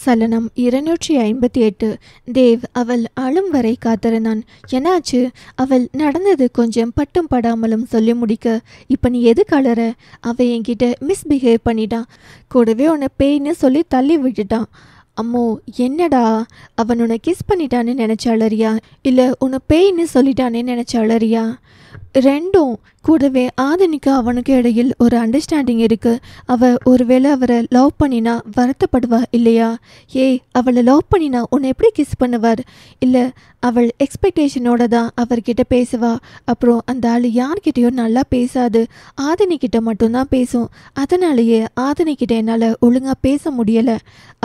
சலனம் 258. தேவ் அவள் அழும் வரை காத்திருந்தான். என்னாச்சு? அவள் நடந்தது கொஞ்சம் பட்டும் படாமலும் சொல்லி முடிக்க, இப்போ நீ எதுக்கு அழற? அவள் என்கிட்ட மிஸ்பிஹேவ் பண்ணிட்டான். கூடவே உன்னை பேய்ன்னு சொல்லி தள்ளி விட்டுட்டான். அம்மோ, என்னடா? அவன் உன்னை கிஸ் பண்ணிட்டான்னு நினச்ச அழறியா, இல்லை உன்னை பேய்ன்னு சொல்லிட்டானே நினச்ச அழறியா? ரெண்டும். கூடவே ஆதினிக்கு அவனுக்கு இடையில் ஒரு அண்டர்ஸ்டாண்டிங் இருக்கு. ஒருவேளை அவரை லவ் பண்ணினா வருத்தப்படுவா இல்லையா? அவளை லவ் பண்ணினா உன்னை எப்படி கிஸ் பண்ணுவார்? இல்லை அவள் எக்ஸ்பெக்டேஷனோட தான் அவர்கிட்ட பேசுவா. அப்புறம் அந்த ஆள் யார்கிட்டையும் நல்லா பேசாது, ஆதினிக்கிட்ட மட்டும்தான் பேசும். அதனாலேயே ஆதினிக்கிட்ட என்னால் ஒழுங்காக பேச முடியலை.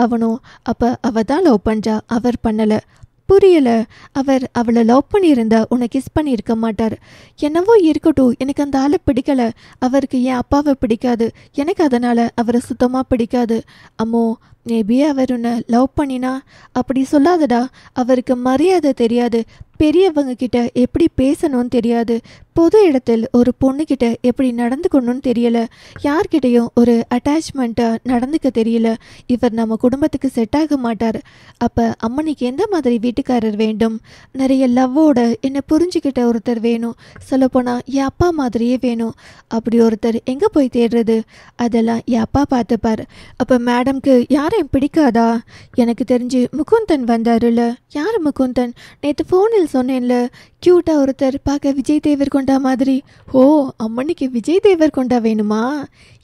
அவனும் அப்போ அவள் தான் லவ் பண்ணுறா, அவர் பண்ணலை. புரியல. அவளை லவ் பண்ணியிருந்தா உன்னை கிஸ் பண்ணியிருக்க மாட்டார். என்னவோ இருக்கட்டும், எனக்கு அந்த ஆளை பிடிக்கலை. அவருக்கு என் அப்பாவை பிடிக்காது, எனக்கு அதனால் அவரை சுத்தமாக பிடிக்காது. அம்மோ, மேபி அவர் உன்னை லவ் பண்ணினா? அப்படி சொல்லாதடா. அவருக்கு மரியாதை தெரியாது, பெரியவங்க கிட்ட எப்படி பேசணும்னு தெரியாது, பொது இடத்தில் ஒரு பொண்ணுக்கிட்ட எப்படி நடந்துக்கணும்னு தெரியல, யார்கிட்டையும் ஒரு அட்டாச்மெண்ட்டாக நடந்துக்க தெரியல. இவர் நம்ம குடும்பத்துக்கு செட் ஆக மாட்டார். அப்போ அம்மனிக்கு எந்த மாதிரி வீட்டுக்காரர் வேண்டும்? நிறைய லவ்வோட என்னை புரிஞ்சுக்கிட்ட ஒருத்தர் வேணும். சொல்லப்போனால் என் அப்பா மாதிரியே வேணும். அப்படி ஒருத்தர் எங்கே போய் தேடுறது? அதெல்லாம் என் அப்பா பார்த்துப்பார். அப்போ மேடம்க்கு யாரையும் பிடிக்காதா? எனக்கு தெரிஞ்சு முகுந்தன் வந்தாருல்ல. யார் முகுந்தன்? நேற்று ஃபோனில் சொன்னேன்ல, க்யூட்டாக ஒருத்தர், பார்க்க விஜய் தேவர்கொண்டா மாதிரி. ஓ, அம்மனிக்கு விஜய் தேவர்கொண்டா வேணுமா?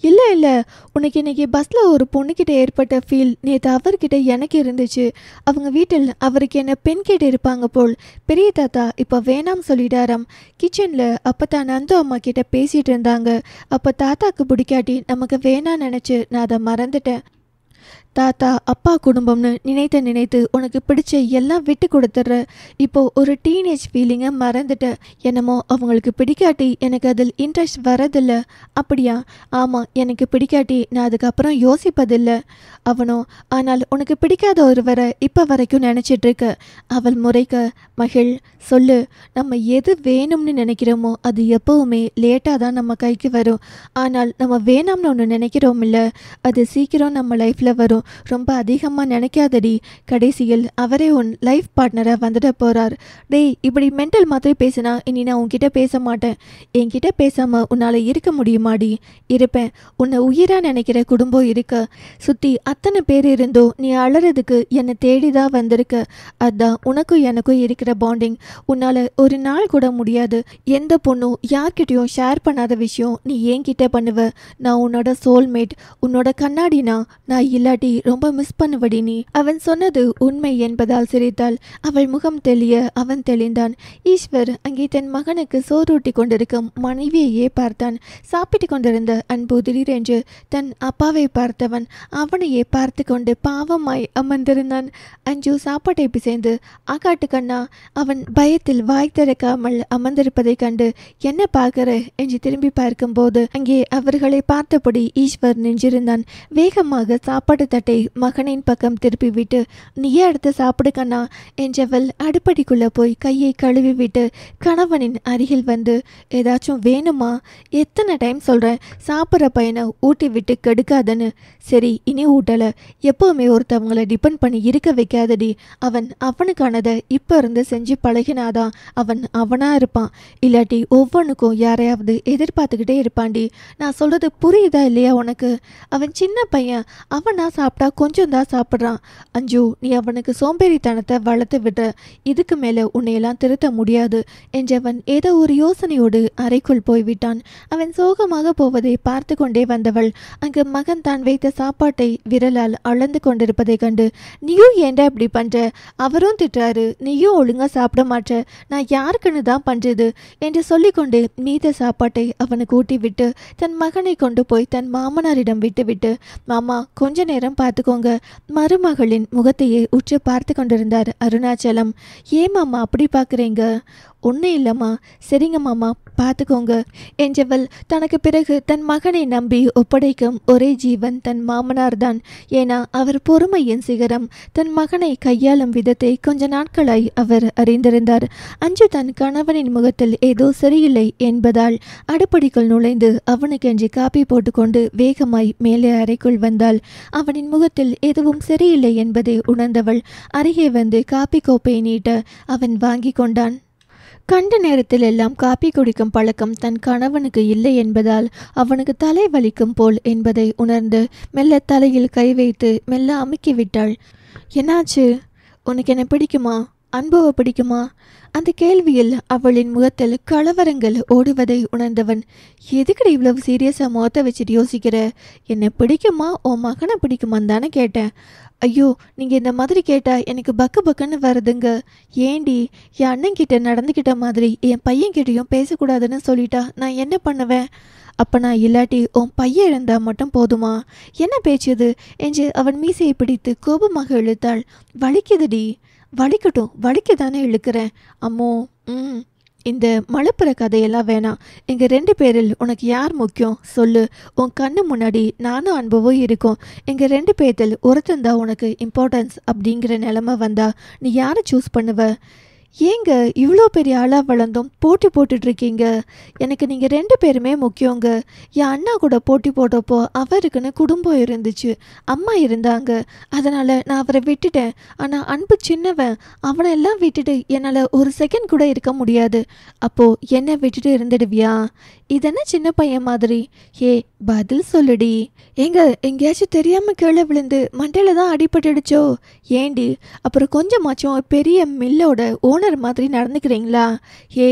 இல்லை, உனக்கு இன்னைக்கு பஸ்ஸில் ஒரு பொண்ணுக்கிட்ட ஏற்பட்ட ஃபீல் நேற்று அவர்கிட்ட எனக்கு இருந்துச்சு. அவங்க வீட்டில் அவருக்கு என்ன பெண் கேட்டு இருப்பாங்க போல். பெரிய தாத்தா இப்போ வேணாம் சொல்லிட்டாராம். கிச்சனில் அப்போ தான் நந்து அம்மா கிட்ட பேசிகிட்டு இருந்தாங்க. அப்போ தாத்தாக்கு பிடிக்காட்டி நமக்கு வேணான்னு நினச்சி நான் அதை மறந்துட்டேன். தாத்தா அப்பா குடும்பம்னு நினைத்து உனக்கு பிடிச்ச எல்லாம் விட்டு கொடுத்துட்ற. இப்போ ஒரு டீனேஜ் ஃபீலிங்கை மறந்துட்ட. என்னமோ அவங்களுக்கு பிடிக்காட்டி எனக்கு அதில் இன்ட்ரெஸ்ட் வரதில்லை. அப்படியா? ஆமாம், எனக்கு பிடிக்காட்டி நான் அதுக்கப்புறம் யோசிப்பதில்லை. அவனோ, ஆனால் உனக்கு பிடிக்காத ஒருவரை இப்போ வரைக்கும் நினச்சிட்ருக்க. அவள் முறைக்க, மகிழ் சொல்லு, நம்ம எது வேணும்னு நினைக்கிறோமோ அது எப்போவுமே லேட்டாக தான் நம்ம கைக்கு வரும். ஆனால் நம்ம வேணாம்னு ஒன்று நினைக்கிறோம் இல்லை, அது சீக்கிரம் நம்ம லைஃப்பில் வரும். ரொம்ப அதிகமாக நினைக்காதடி. கடைசியில் அவரே உன் லைஃப் பார்ட்னராக வந்துட போகிறார். டேய், இப்படி மென்டல் மாதிரி பேசினா இனி நான் உன்கிட்ட பேச மாட்டேன். என்கிட்ட பேசாமல் உன்னால் இருக்க முடியுமாடி? இருப்பேன். உன்னை உயிராக நினைக்கிற குடும்பம் இருக்க. சுற்றி அத்தனை பேர் இருந்தோ நீ அழறதுக்கு என்னை தேடி தான் வந்திருக்க. அதுதான் உனக்கும் எனக்கும் இருக்கிற பாண்டிங். உன்னால் ஒரு நாள் கூட முடியாது. எந்த பொண்ணும் யார்கிட்டையும் ஷேர் பண்ணாத விஷயம் நீ என்கிட்ட பண்ணுவ. நான் உன்னோட சோல்மேட், உன்னோட கண்ணாடினா. நான் இல்லாட்டி ரொம்ப மிஸ் பண்ணுவடி நீ. அவன் சொன்னது உண்மை என்பதால் சிரித்தாள். அவள் முகம் தெளிய அவன் தெளிந்தான். ஈஸ்வர் அங்கே தன் மகனுக்கு சோறூட்டி கொண்டிருக்கும் மனைவியையே பார்த்தான். சாப்பிட்டு கொண்டிருந்த அன்பு திடீரென்று தன் அப்பாவை பார்த்தவன் அவனையே பார்த்து கொண்டு பாவமாய் அமர்ந்திருந்தான். அஞ்சு சாப்பாட்டை பிசைந்து ஆகாட்டு கண்ணா. அவன் பயத்தில் வாய் திறக்காமல் அமர்ந்திருப்பதை கண்டு என்ன பார்க்கிற என்று திரும்பி பார்க்கும்போது அங்கே அவர்களை பார்த்தபடி ஈஸ்வர் நின்றிருந்தான். வேகமாக சாப்பாடு தட்டை மகனின் பக்கம் திருப்பிவிட்டு, நீயே அடுத்து சாப்பிடு கண்ணா என்றவள் அடுப்படிக்குள்ள போய் கையை கழுவி விட்டு கணவனின் அருகில் வந்து, ஏதாச்சும் வேணுமா? எத்தனை டைம் சொல்கிறேன், சாப்பிட்ற பையனை ஊட்டி விட்டு கெடுக்காதன்னு. சரி, இனி ஊட்டலை. எப்போவுமே ஒருத்தவங்களை டிபெண்ட் பண்ணி இருக்க வைக்காதடி. அவனுக்கானதை இப்போ இருந்து செஞ்சு பழகினாதான் அவன் அவனாக இருப்பான். இல்லாட்டி ஒவ்வொன்றுக்கும் யாரையாவது எதிர்பார்த்துக்கிட்டே இருப்பான்டி. நான் சொல்கிறது புரியுதா இல்லையா உனக்கு? அவன் சின்ன பையன், அவனா சாப்பிட்டா கொஞ்சம் தான் சாப்பிட்றான். அஞ்சு, நீ அவனுக்கு சோம்பேறித்தனத்தை வளர்த்து விடுற. இதுக்கு மேலே உன்னையெல்லாம் திருத்த முடியாது என்றவன் ஏதோ ஒரு யோசனையோடு அறைக்குள் போய்விட்டான். அவன் சோகமாக போவதை பார்த்து கொண்டே வந்தவள் அங்கு மகன் தான் வைத்த சாப்பாட்டை விரலால் அளந்து கொண்டிருப்பதை கண்டு, நீயும் ஏண்டா இப்படி பண்ற? அவரும் திட்டுறாரு, நீயும் ஒழுங்கா சாப்பிட மாட்ட. நான் யாருக்குன்னு தான் பண்றது என்று சொல்லிக்கொண்டு மீத சாப்பாட்டை அவனுக்கு ஊட்டி விட்டு தன் மகனை கொண்டு போய் தன் மாமனாரிடம் விட்டுவிட்டு, மாமா கொஞ்ச நேரம் பார்த்துக்கோங்க. மருமகளின் முகத்தையே உற்று பார்த்து கொண்டிருந்தார் அருணாச்சலம். ஏன் மாமா அப்படி பார்க்குறீங்க? ஒன்றும் இல்லைம்மா, சரிங்க மாமா, பார்த்துக்கோங்க என்றவள் தனக்கு பிறகு தன் மகனை நம்பி ஒப்படைக்கும் ஒரே ஜீவன் தன் மாமனார் தான். ஏன்னா அவர் பொறுமையின் சிகரம். தன் மகனை கையாளும் விதத்தை கொஞ்ச நாட்களாய் அவர் அறிந்திருந்தார். அஞ்சு தன் கணவனின் முகத்தில் ஏதோ சரியில்லை என்பதால் அடுப்படிக்குள் நுழைந்து அவனுக்கென்று காப்பி போட்டுக்கொண்டு வேகமாய் மேலே அறைக்குள் வந்தாள். அவனின் முகத்தில் எதுவும் சரியில்லை என்பதை உணர்ந்தவள் அருகே வந்து காப்பி கோப்பையை நீட்ட அவன் வாங்கி கொண்டான். கண்ட நேரத்தில் எல்லாம் காப்பி குடிக்கும் பழக்கம் தன் கணவனுக்கு இல்லை என்பதால் அவனுக்கு தலை வலிக்கும் போல் என்பதை உணர்ந்து மெல்ல தலையில் கை வைத்து மெல்ல அமுக்கி விட்டாள். என்னாச்சு? உனக்கு என்ன பிடிக்குமா? அன்புவை பிடிக்குமா? அந்த கேள்வியில் அவளின் முகத்தில் கலவரங்கள் ஓடுவதை உணர்ந்தவன், எதுக்கடி இவ்வளவு சீரியஸாக முகத்தை வச்சுட்டு யோசிக்கிற? என்னை பிடிக்குமா உன் மகனை பிடிக்குமான்னு தானே கேட்டேன். ஐயோ, நீங்கள் இந்த மாதிரி கேட்டால் எனக்கு பக்கு பக்குன்னு வருதுங்க. ஏண்டி, என் அண்ணன்கிட்ட நடந்துக்கிட்ட மாதிரி என் பையன்கிட்டையும் பேசக்கூடாதுன்னு சொல்லிட்டா நான் என்ன பண்ணுவேன்? அப்போ நான் இல்லாட்டி உன் பையன் இருந்தால் மட்டும் போதுமா? என்ன பேச்சுது என்று அவன் மீசையை பிடித்து கோபமாக இழுத்தாள். வலிக்குதுடி. வலிக்கட்டும், வலிக்க தானே இழுக்கிறேன். அம்மோ, இந்த மழுப்புற கதையெல்லாம் வேணாம். எங்கள் 2 பேரில் உனக்கு யார் முக்கியம் சொல்லு. உன் கண்ணு முன்னாடி நானும் அனுபவம் இருக்கும். எங்கள் 2 பேர்த்தில் ஒருத்தந்தா உனக்கு இம்பார்ட்டன்ஸ் அப்படிங்கிற நிலமை வந்தா நீ யாரை சூஸ் பண்ணுவ? ஏங்க இவ்வளோ பெரிய ஆளாக வளர்ந்தோம் போட்டி போட்டுட்ருக்கீங்க? எனக்கு நீங்கள் 2 பேருமே முக்கியங்க. என் அண்ணா கூட போட்டி போட்டப்போ அவருக்குன்னு குடும்பம் இருந்துச்சு, அம்மா இருந்தாங்க. அதனால் நான் அவரை விட்டுட்டேன். ஆனால் அன்பு சின்னவன், அவனை எல்லாம் விட்டுட்டு என்னால் ஒரு செகண்ட் கூட இருக்க முடியாது. அப்போது என்னை விட்டுட்டு இருந்துடுவியா? இதென்ன சின்ன பையன் மாதிரி? ஏ, பதில் சொல்லுடி. ஏங்க, எங்கேயாச்சும் தெரியாமல் கீழே விழுந்து மண்டையில் தான் அடிபட்டுடுச்சோ? ஏண்டி, அப்புறம் கொஞ்சமாச்சும் பெரிய மில்லோட ஓனர் மாதிரி நடந்துக்கிறீங்களா? ஏ,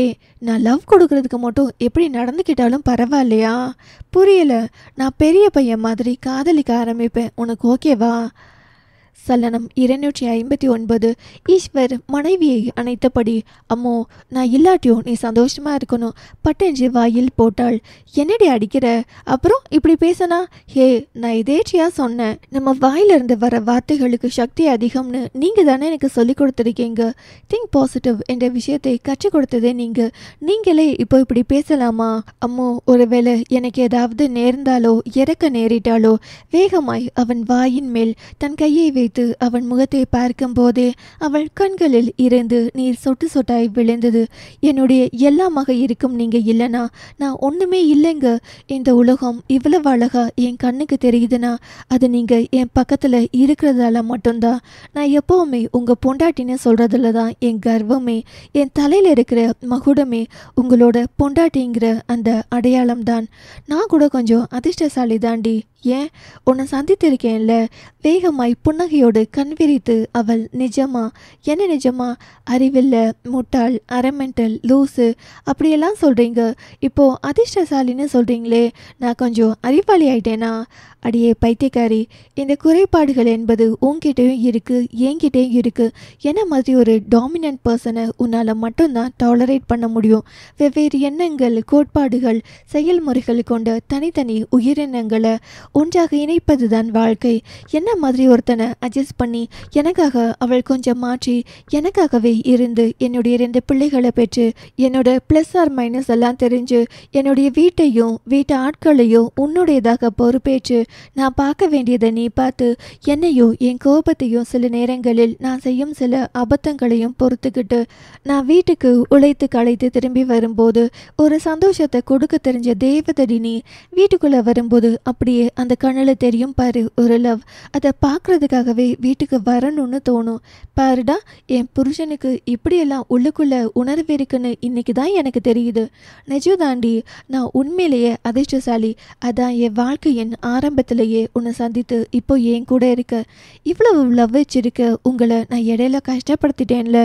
நான் லவ் கொடுக்கறதுக்கு மட்டும் எப்படி நடந்துக்கிட்டாலும் பரவாயில்லையா? புரியலை. நான் பெரிய பையன் மாதிரி காதலிக்க ஆரம்பிப்பேன். உனக்கு ஓகேவா? சலனம் 259. ஈஸ்வர் மனைவியை அணைத்தபடி, அம்மோ, நான் இல்லாட்டியும் நீ சந்தோஷமா இருக்கணும் பட்டென்று வாயில் போட்டாள். என்னடி அடிக்கிற? அப்புறம் இப்படி பேசனா? ஹே, நான் இதேச்சியா சொன்னேன். நம்ம வாயிலிருந்து வர வார்த்தைகளுக்கு சக்தி அதிகம்னு நீங்க தானே எனக்கு சொல்லி கொடுத்துருக்கீங்க. திங்க் பாசிட்டிவ் என்ற விஷயத்தை கற்றுக் கொடுத்ததே நீங்களே இப்போ இப்படி பேசலாமா? அம்மோ, ஒருவேளை எனக்கு ஏதாவது நேர்ந்தாலோ இறக்க நேரிட்டாலோ வேகமாய் அவன் வாயின் மேல் தன் கையை வைத்து அவன் முகத்தை பார்க்கும் போதே அவள் கண்களில் இருந்து நீர் சொட்டு சொட்டாய் விழுந்தது. என்னுடைய எல்லாமாக இருக்கும் நீங்க இல்லைனா நான் ஒண்ணுமே இல்லைங்க. இந்த உலகம் இவ்வளவு அழகா என் கண்ணுக்கு தெரியுதுன்னா அது நீங்க என் பக்கத்துல இருக்கிறதால மட்டும்தான். நான் எப்பவுமே உங்க பொண்டாட்டின்னு சொல்றதுல தான் என் கர்வமே. என் தலையில இருக்கிற மகுடமே உங்களோட பொண்டாட்டிங்கிற அந்த அடையாளம் தான். நான் கூட கொஞ்சம் அதிர்ஷ்டசாலி தாண்டி. ஏன், உன்னை சந்தித்திருக்கேன்ல. வேகமாய் புன்னகையோடு கண் விரித்து அவள், நிஜமா? என்ன நிஜமா? அறிவில்லை, முட்டாள், அரமெண்டல், லூசு அப்படியெல்லாம் சொல்கிறீங்க. இப்போது அதிர்ஷ்டசாலின்னு சொல்கிறீங்களே, நான் கொஞ்சம் அறிவாளி ஆயிட்டேனா? அடியே பைத்தியக்காரி, இந்த குறைபாடுகள் என்பது உன்கிட்டையும் இருக்குது, என்கிட்டையும் இருக்குது. என்ன மாதிரி ஒரு டாமினன்ட் பர்சனை உன்னால் மட்டும்தான் டாலரேட் பண்ண முடியும். வெவ்வேறு எண்ணங்கள், கோட்பாடுகள், செயல்முறைகள் கொண்ட தனித்தனி உயிரினங்களை ஒன்றாக இணைப்பது தான் வாழ்க்கை. என்ன மாதிரி ஒருத்தனை அட்ஜஸ்ட் பண்ணி எனக்காக அவள் கொஞ்சம் மாற்றி எனக்காகவே இருந்து என்னுடைய 2 பிள்ளைகளை பெற்று என்னோட ப்ளஸ் ஆர் மைனஸ் எல்லாம் தெரிஞ்சு என்னுடைய வீட்டையும் வீட்டு ஆட்களையும் உன்னுடையதாக பொறுப்பேற்று நான் பார்க்க வேண்டியதை நீ பார்த்து என்னையும் என் கோபத்தையும் சில நேரங்களில் நான் செய்யும் சில அபத்தங்களையும் பொறுத்துக்கிட்டு நான் வீட்டுக்கு உழைத்து களைத்து திரும்பி வரும்போது ஒரு சந்தோஷத்தை கொடுக்க தெரிஞ்ச தேவதடி நீ. வீட்டுக்குள்ளே வரும்போது அப்படியே அந்த கண்ணில் தெரியும் பாரு ஒரு லவ். அதை பார்க்குறதுக்காகவே வீட்டுக்கு வரணும்னு தோணும். பாருடா, என் புருஷனுக்கு இப்படியெல்லாம் உள்ளுக்குள்ள உணர்வு இருக்குன்னு இன்னைக்கு தான் எனக்கு தெரியுது. நிஜம் தாண்டி, நான் உண்மையிலேயே அதிர்ஷ்டசாலி. அதான் என் வாழ்க்கையின் ஆரம்பத்திலேயே உன்னை சந்தித்து இப்போ என் கூட இருக்க. இவ்வளவு லவ் வச்சிருக்க உங்களை நான் இடையில கஷ்டப்படுத்திட்டேன்ல.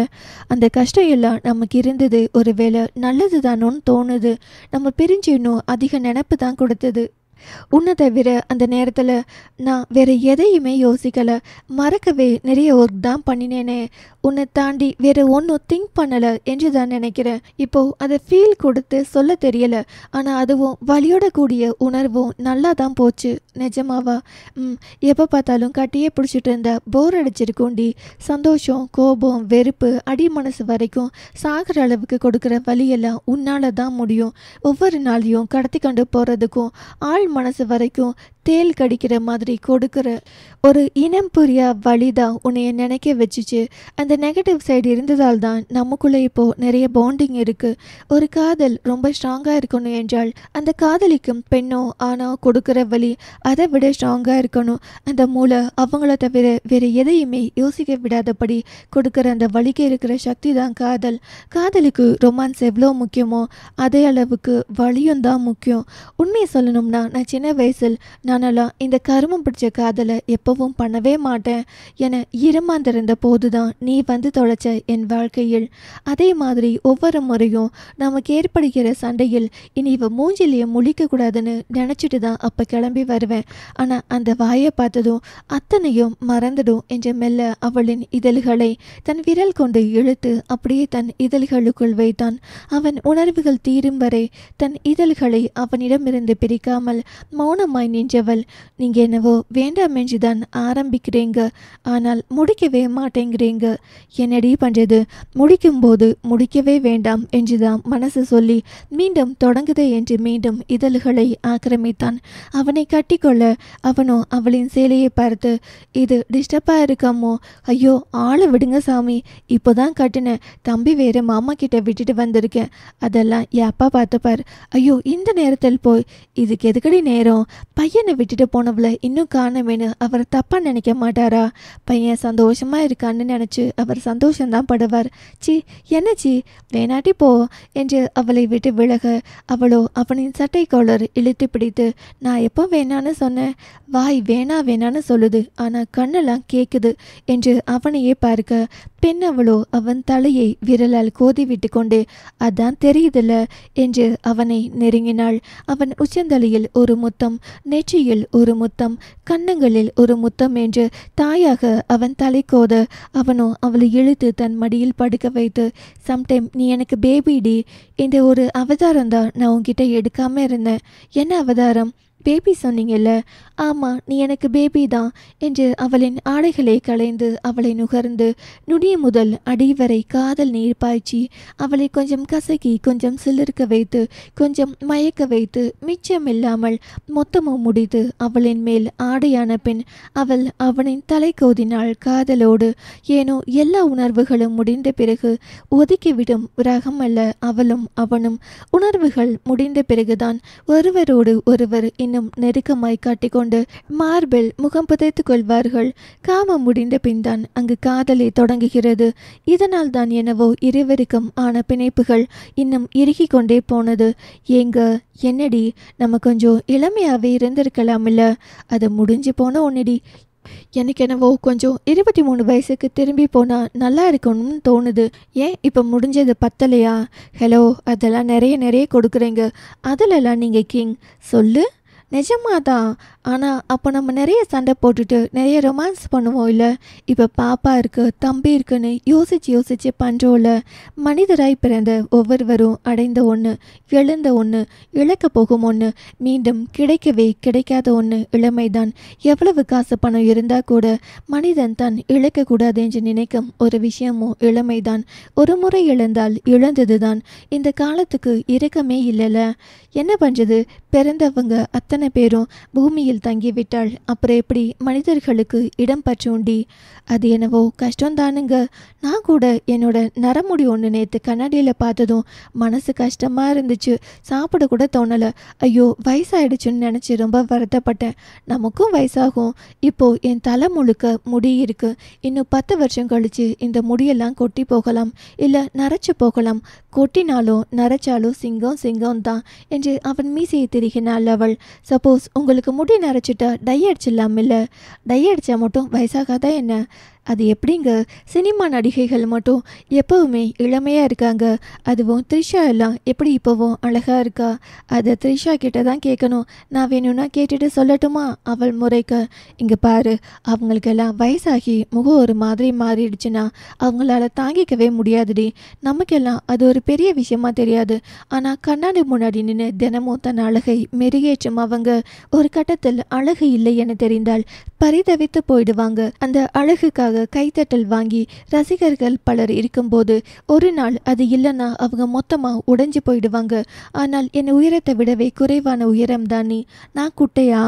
அந்த கஷ்டம் எல்லாம் நமக்கு இருந்தது ஒரு வேளை நல்லது தானோன்னு தோணுது. நம்ம பிரிஞ்சு இன்னும் அதிக நினப்பு தான் கொடுத்தது. உன்னை தவிர அந்த நேரத்தில் நான் வேற எதையுமே யோசிக்கலை, மறக்கவே நிறைய ஒர்க் தான் பண்ணினேனே, உன்னை தாண்டி வேற ஒன்றும் திங்க் பண்ணலை என்று தான் நினைக்கிறேன். இப்போது அதை ஃபீல் கொடுத்து சொல்ல தெரியலை, ஆனால் அதுவும் வலியோட கூடிய உணர்வும் நல்லா தான் போச்சு. நிஜமாவா? எப்போ பார்த்தாலும் கட்டியே பிடிச்சிட்டு இருந்தா போர் அடிச்சிருக்கோண்டி. சந்தோஷம், கோபம், வெறுப்பு, அடி மனசு வரைக்கும் சாகிற அளவுக்கு கொடுக்குற வலியெல்லாம் உன்னால தான் முடியும். ஒவ்வொரு நாளையும் கடத்தி கொண்டு போகிறதுக்கும் ஆள் மனசு வரைக்கும் தேல் கடிக்கிற மாதிரி கொடுக்குற ஒரு இனம் புரியா வழி தான் உன்னைய நினைக்க வச்சுச்சு. அந்த நெகட்டிவ் சைடு இருந்ததால் தான் நமக்குள்ளே இப்போது நிறைய பாண்டிங் இருக்குது. ஒரு காதல் ரொம்ப ஸ்ட்ராங்காக இருக்கணும் என்றால் அந்த காதலிக்கும் பெண்ணோ ஆணோ கொடுக்குற வழி அதை விட ஸ்ட்ராங்காக இருக்கணும். அந்த மூளை அவங்கள தவிர வேறு எதையுமே யோசிக்க விடாதபடி கொடுக்குற அந்த வழிக்கு இருக்கிற சக்தி தான் காதல். காதலுக்கு ரொமான்ஸ் எவ்வளோ முக்கியமோ அதே அளவுக்கு வழியும் தான் முக்கியம். உண்மையை சொல்லணும்னா நான் சின்ன வயசில் நானெல்லாம் இந்த கருமம் பிடிச்ச காதலை எப்பவும் பண்ணவே மாட்டேன் என இருமாந்திருந்த போது தான் நீ வந்து தொலைச்ச என் வாழ்க்கையில். அதே மாதிரி ஒவ்வொரு முறையும் நமக்கு ஏற்படுகிற சண்டையில் இனி இவ மூஞ்சிலேயே முழிக்கக்கூடாதுன்னு நினச்சிட்டு தான் அப்போ கிளம்பி வருவேன். ஆனால் அந்த வாயை பார்த்ததும் அத்தனையும் மறந்துடும் என்று மெல்ல அவளின் இதழ்களை தன் விரல் கொண்டு இழுத்து அப்படியே தன் இதழ்களுக்குள் வைத்தான். அவன் உணர்வுகள் தீரும் வரை தன் இதழ்களை அவனிடமிருந்து பிரிக்காமல் மௌனமாய் நின்றவள், நீங்க என்னவோ வேண்டாம் என்றுதான் ஆரம்பிக்கிறீங்க, ஆனால் முடிக்கவே மாட்டேங்கிறீங்க. என்னடி பண்றது? முடிக்கும்போது முடிக்கவே வேண்டாம் என்றுதான் மனசு சொல்லி மீண்டும் தொடங்குதே என்று மீண்டும் இதழ்களை ஆக்கிரமித்தான். அவனை கட்டிக்கொள்ள அவனோ அவளின் சேலையை பார்த்து, இது டிஸ்டர்பாக இருக்காமோ? ஐயோ ஆளை விடுங்க சாமி, இப்போதான் கட்டினேன், தம்பி வேற மாமா கிட்ட விட்டுட்டு வந்திருக்கேன், அதெல்லாம் எப்பா பார்த்துப்பார். ஐயோ இந்த நேரத்தில் போய் இதுக்கு எதுக்கடி நேரம்? பையனை விட்டுட்டு போனவளை இன்னும் காணமேனு அவர் தப்பா நினைக்க மாட்டாரா? பையன் சந்தோஷமா இருக்கான்னு நினைச்சு அவர் சந்தோஷம்தான் படுவார். சி என்னச்சி, வேணாட்டி போ என்று அவளை விட்டு விலக அவளோ அவனின் சட்டை காலர் இழுத்து பிடித்து, நான் எப்போ வேணான்னு சொன்னேன்? வாய் வேணா வேணான்னு சொல்லுது, ஆனால் கண்ணெல்லாம் கேட்குது என்று அவனையே பார்க்க பெண் அவளோ அவன் தலையை விரலால் கோதி விட்டு கொண்டு, அதான் தெரியுதில்ல என்று அவனை நெருங்கினாள். அவன் உச்சந்தலையில் ஒரு முத்தம், நெற்றியில் ஒரு முத்தம், கன்னங்களில் ஒரு முத்தம் என்று தாயாக அவன் தலை கோத அவனோ அவளை இழுத்து தன் மடியில் படுக்க வைத்து, சம்டைம் நீ எனக்கு பேபிடி என்ற ஒரு அவதாரம் தான் நான் உன்கிட்ட எடுக்காம இருந்தேன். என்ன அவதாரம்? பேபி சொன்னீங்கல்ல? ஆமாம், நீ எனக்கு பேபி தான் என்று அவளின் ஆடைகளை களைந்து அவளை நுகர்ந்து நுனிய முதல் அடி வரை காதல் நீர் பாய்ச்சி அவளை கொஞ்சம் கசக்கி கொஞ்சம் சிலிர்க்க வைத்து கொஞ்சம் மயக்க வைத்து மிச்சமில்லாமல் மொத்தமும் முடித்து அவளின் மேல் ஆடையான பின் அவள் அவனின் தலை கோதினாள் காதலோடு. ஏனோ எல்லா உணர்வுகளும் முடிந்த பிறகு ஒதுக்கிவிடும் ரகம் அல்ல அவளும் அவனும். உணர்வுகள் முடிந்த பிறகுதான் ஒருவரோடு ஒருவர் இன்னும் நெருக்கமாய் காட்டிக்கொண்டு மார்பில் முகம் புதைத்து கொள்வார்கள். காமம் முடிந்த பின்தான் அங்கு காதலை தொடங்குகிறது. இதனால் தான் என்னவோ இருவருக்கும் ஆன பிணைப்புகள் இன்னும் இறுகி கொண்டே போனது. ஏங்க என்னடி, நம்ம கொஞ்சம் இளமையாவே இருந்திருக்கலாம் இல்ல? அது முடிஞ்சு போன ஒன்னுடி. எனக்கு என்னவோ கொஞ்சம் 23 வயசுக்கு திரும்பி போனால் நல்லா இருக்கணும்னு தோணுது. ஏன் இப்போ முடிஞ்சது பத்தலையா? ஹலோ, அதெல்லாம் நிறைய கொடுக்குறீங்க, அதிலெல்லாம் நீங்கள் கிங். சொல்லு. நிஜமாதான். ஆனால் அப்போ நம்ம நிறைய சண்டை போட்டுட்டு நிறைய ரொமான்ஸ் பண்ணுவோம் இல்லை? இப்போ பாப்பா இருக்கு, தம்பி இருக்குன்னு யோசிச்சு பண்ணுறோம்ல. மனிதராய் பிறந்த ஒவ்வொருவரும் அடைந்த ஒன்று, எழுந்த ஒன்று, இழக்க போகும் ஒன்று, மீண்டும் கிடைக்கவே கிடைக்காத ஒன்று இளமைதான். எவ்வளவு காசு பணம் இருந்தால் கூட மனிதன் தான் இழக்கக்கூடாது என்று நினைக்கும் ஒரு விஷயமும் இளமைதான். ஒரு முறை இழந்தால் இழந்தது தான். இந்த காலத்துக்கு இரக்கமே இல்லைல்ல. என்ன பண்ணுறது? பிறந்தவங்க அத்தனை பேரும் பூமியில் தங்கிவிட்டாள். அப்புறம் எப்படி மனிதர்களுக்கு இடம் பற்றுண்டி? அது என்னவோ கஷ்டம்தானுங்க. நான் கூட என்னோட நரமுடி ஒன்று நேற்று கண்ணாடியில் பார்த்ததும் மனசு கஷ்டமாக இருந்துச்சு. சாப்பிட கூட தோணலை. ஐயோ வயசாயிடுச்சுன்னு நினச்சி ரொம்ப வருத்தப்பட்டேன். நமக்கும் வயசாகும். இப்போது என் தலை முழுக்க முடி இருக்குது. இன்னும் 10 வருஷம் கழித்து இந்த முடியெல்லாம் கொட்டி போகலாம், இல்லை நரைச்சு போகலாம். கொட்டினாலும் நரைச்சாலும் சிங்கம் தான் என்று அவன் மீசையை திருகினாள் அவள். சப்போஸ் உங்களுக்கு முடி நரைச்சிட்டா டை அடிச்சிடலாம் இல்லை? டை அடித்தா மட்டும் வயசாகாதா என்ன? அது எப்படிங்க? சினிமா நடிகைகள் மட்டும் எப்பவுமே இளமையாக இருக்காங்க, அதுவும் த்ரிஷா எல்லாம் எப்படி இப்போவும் அழகாக இருக்கா? அதை த்ரிஷா கிட்ட தான் கேட்கணும். நான் வேணும்னா கேட்டுட்டு சொல்லட்டுமா? அவள் முறைக்க. இங்கே பாரு, அவங்களுக்கெல்லாம் வயசாகி முகம் ஒரு மாதிரி மாறிடுச்சுன்னா அவங்களால தாங்கிக்கவே முடியாதுடி. நமக்கெல்லாம் அது ஒரு பெரிய விஷயமா தெரியாது. ஆனால் கண்ணாடி முன்னாடி நின்று தினமும் தன் அழகை மெருகேற்றும் அவங்க ஒரு கட்டத்தில் அழகு இல்லை என தெரிந்தால் பரிதவித்து போயிடுவாங்க. அந்த அழகுக்காக கைத்தட்டல் வாங்கி ரசிகர்கள் பலர் இருக்கும்போது ஒரு நாள் அது இல்லைன்னா அவங்க மொத்தமாக உடைஞ்சு போயிடுவாங்க. ஆனால் என் உயரத்தை விடவே குறைவான உயரம் தாண்டி நான் குட்டையா?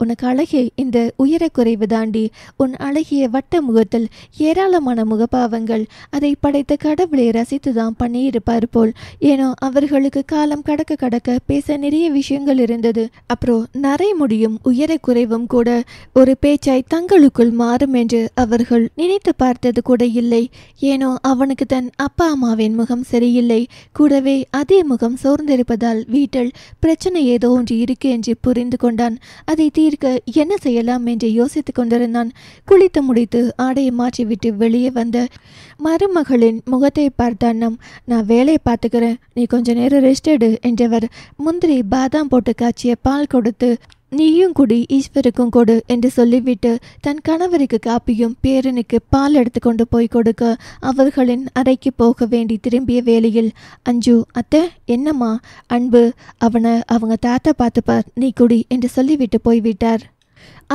உனக்கு அழகே இந்த உயர குறைவு தாண்டி. உன் அழகிய வட்ட முகத்தில் ஏராளமான முகப்பாவங்கள். அதை படைத்த கடவுளை ரசித்து தான் பண்ணியிருப்பார் போல். ஏனோ அவர்களுக்கு காலம் கடக்க கடக்க பேச நிறைய விஷயங்கள் இருந்தது. அப்புறம் நரை முடியும் உயர குறைவும் கூட ஒரு பேச்சாய் தங்களுக்குள் மாறும் என்று அவர்கள் நினைத்து பார்த்தது கூட இல்லை. ஏனோ அவனுக்கு தன் அப்பா அம்மாவின் முகம் சரியில்லை, கூடவே அதே முகம் சோர்ந்திருப்பதால் வீட்டில் பிரச்சனை ஏதோ ஒன்று இருக்கு என்று புரிந்து கொண்டான். அதை தீர்க்க என்ன செய்யலாம் என்று யோசித்துக் கொண்டிருந்தான். குளித்து முடித்து ஆடையை மாற்றிவிட்டு வெளியே வந்த மருமகளின் முகத்தை பார்த்தான். நான் வேலையை பார்த்துக்கிறேன், நீ கொஞ்ச நேரம் ரெஸ்ட் எடு என்றவர் முந்திரி பாதாம் போட்டு காய்ச்சிய பால் கொடுத்து நீயும் குடி, ஈஸ்வருக்கும் கொடு என்று சொல்லிவிட்டு தன் கணவருக்கு காப்பியும் பேரனுக்கு பால் எடுத்து கொண்டு போய் கொடுக்க அவர்களின் அறைக்கு போக வேண்டி திரும்பிய வேளையில் அஞ்சு, அத்தை என்னம்மா? அன்பு, அவனை அவங்க தாத்தா பார்த்துப்பார், நீ குடி என்று சொல்லிவிட்டு போய்விட்டார்.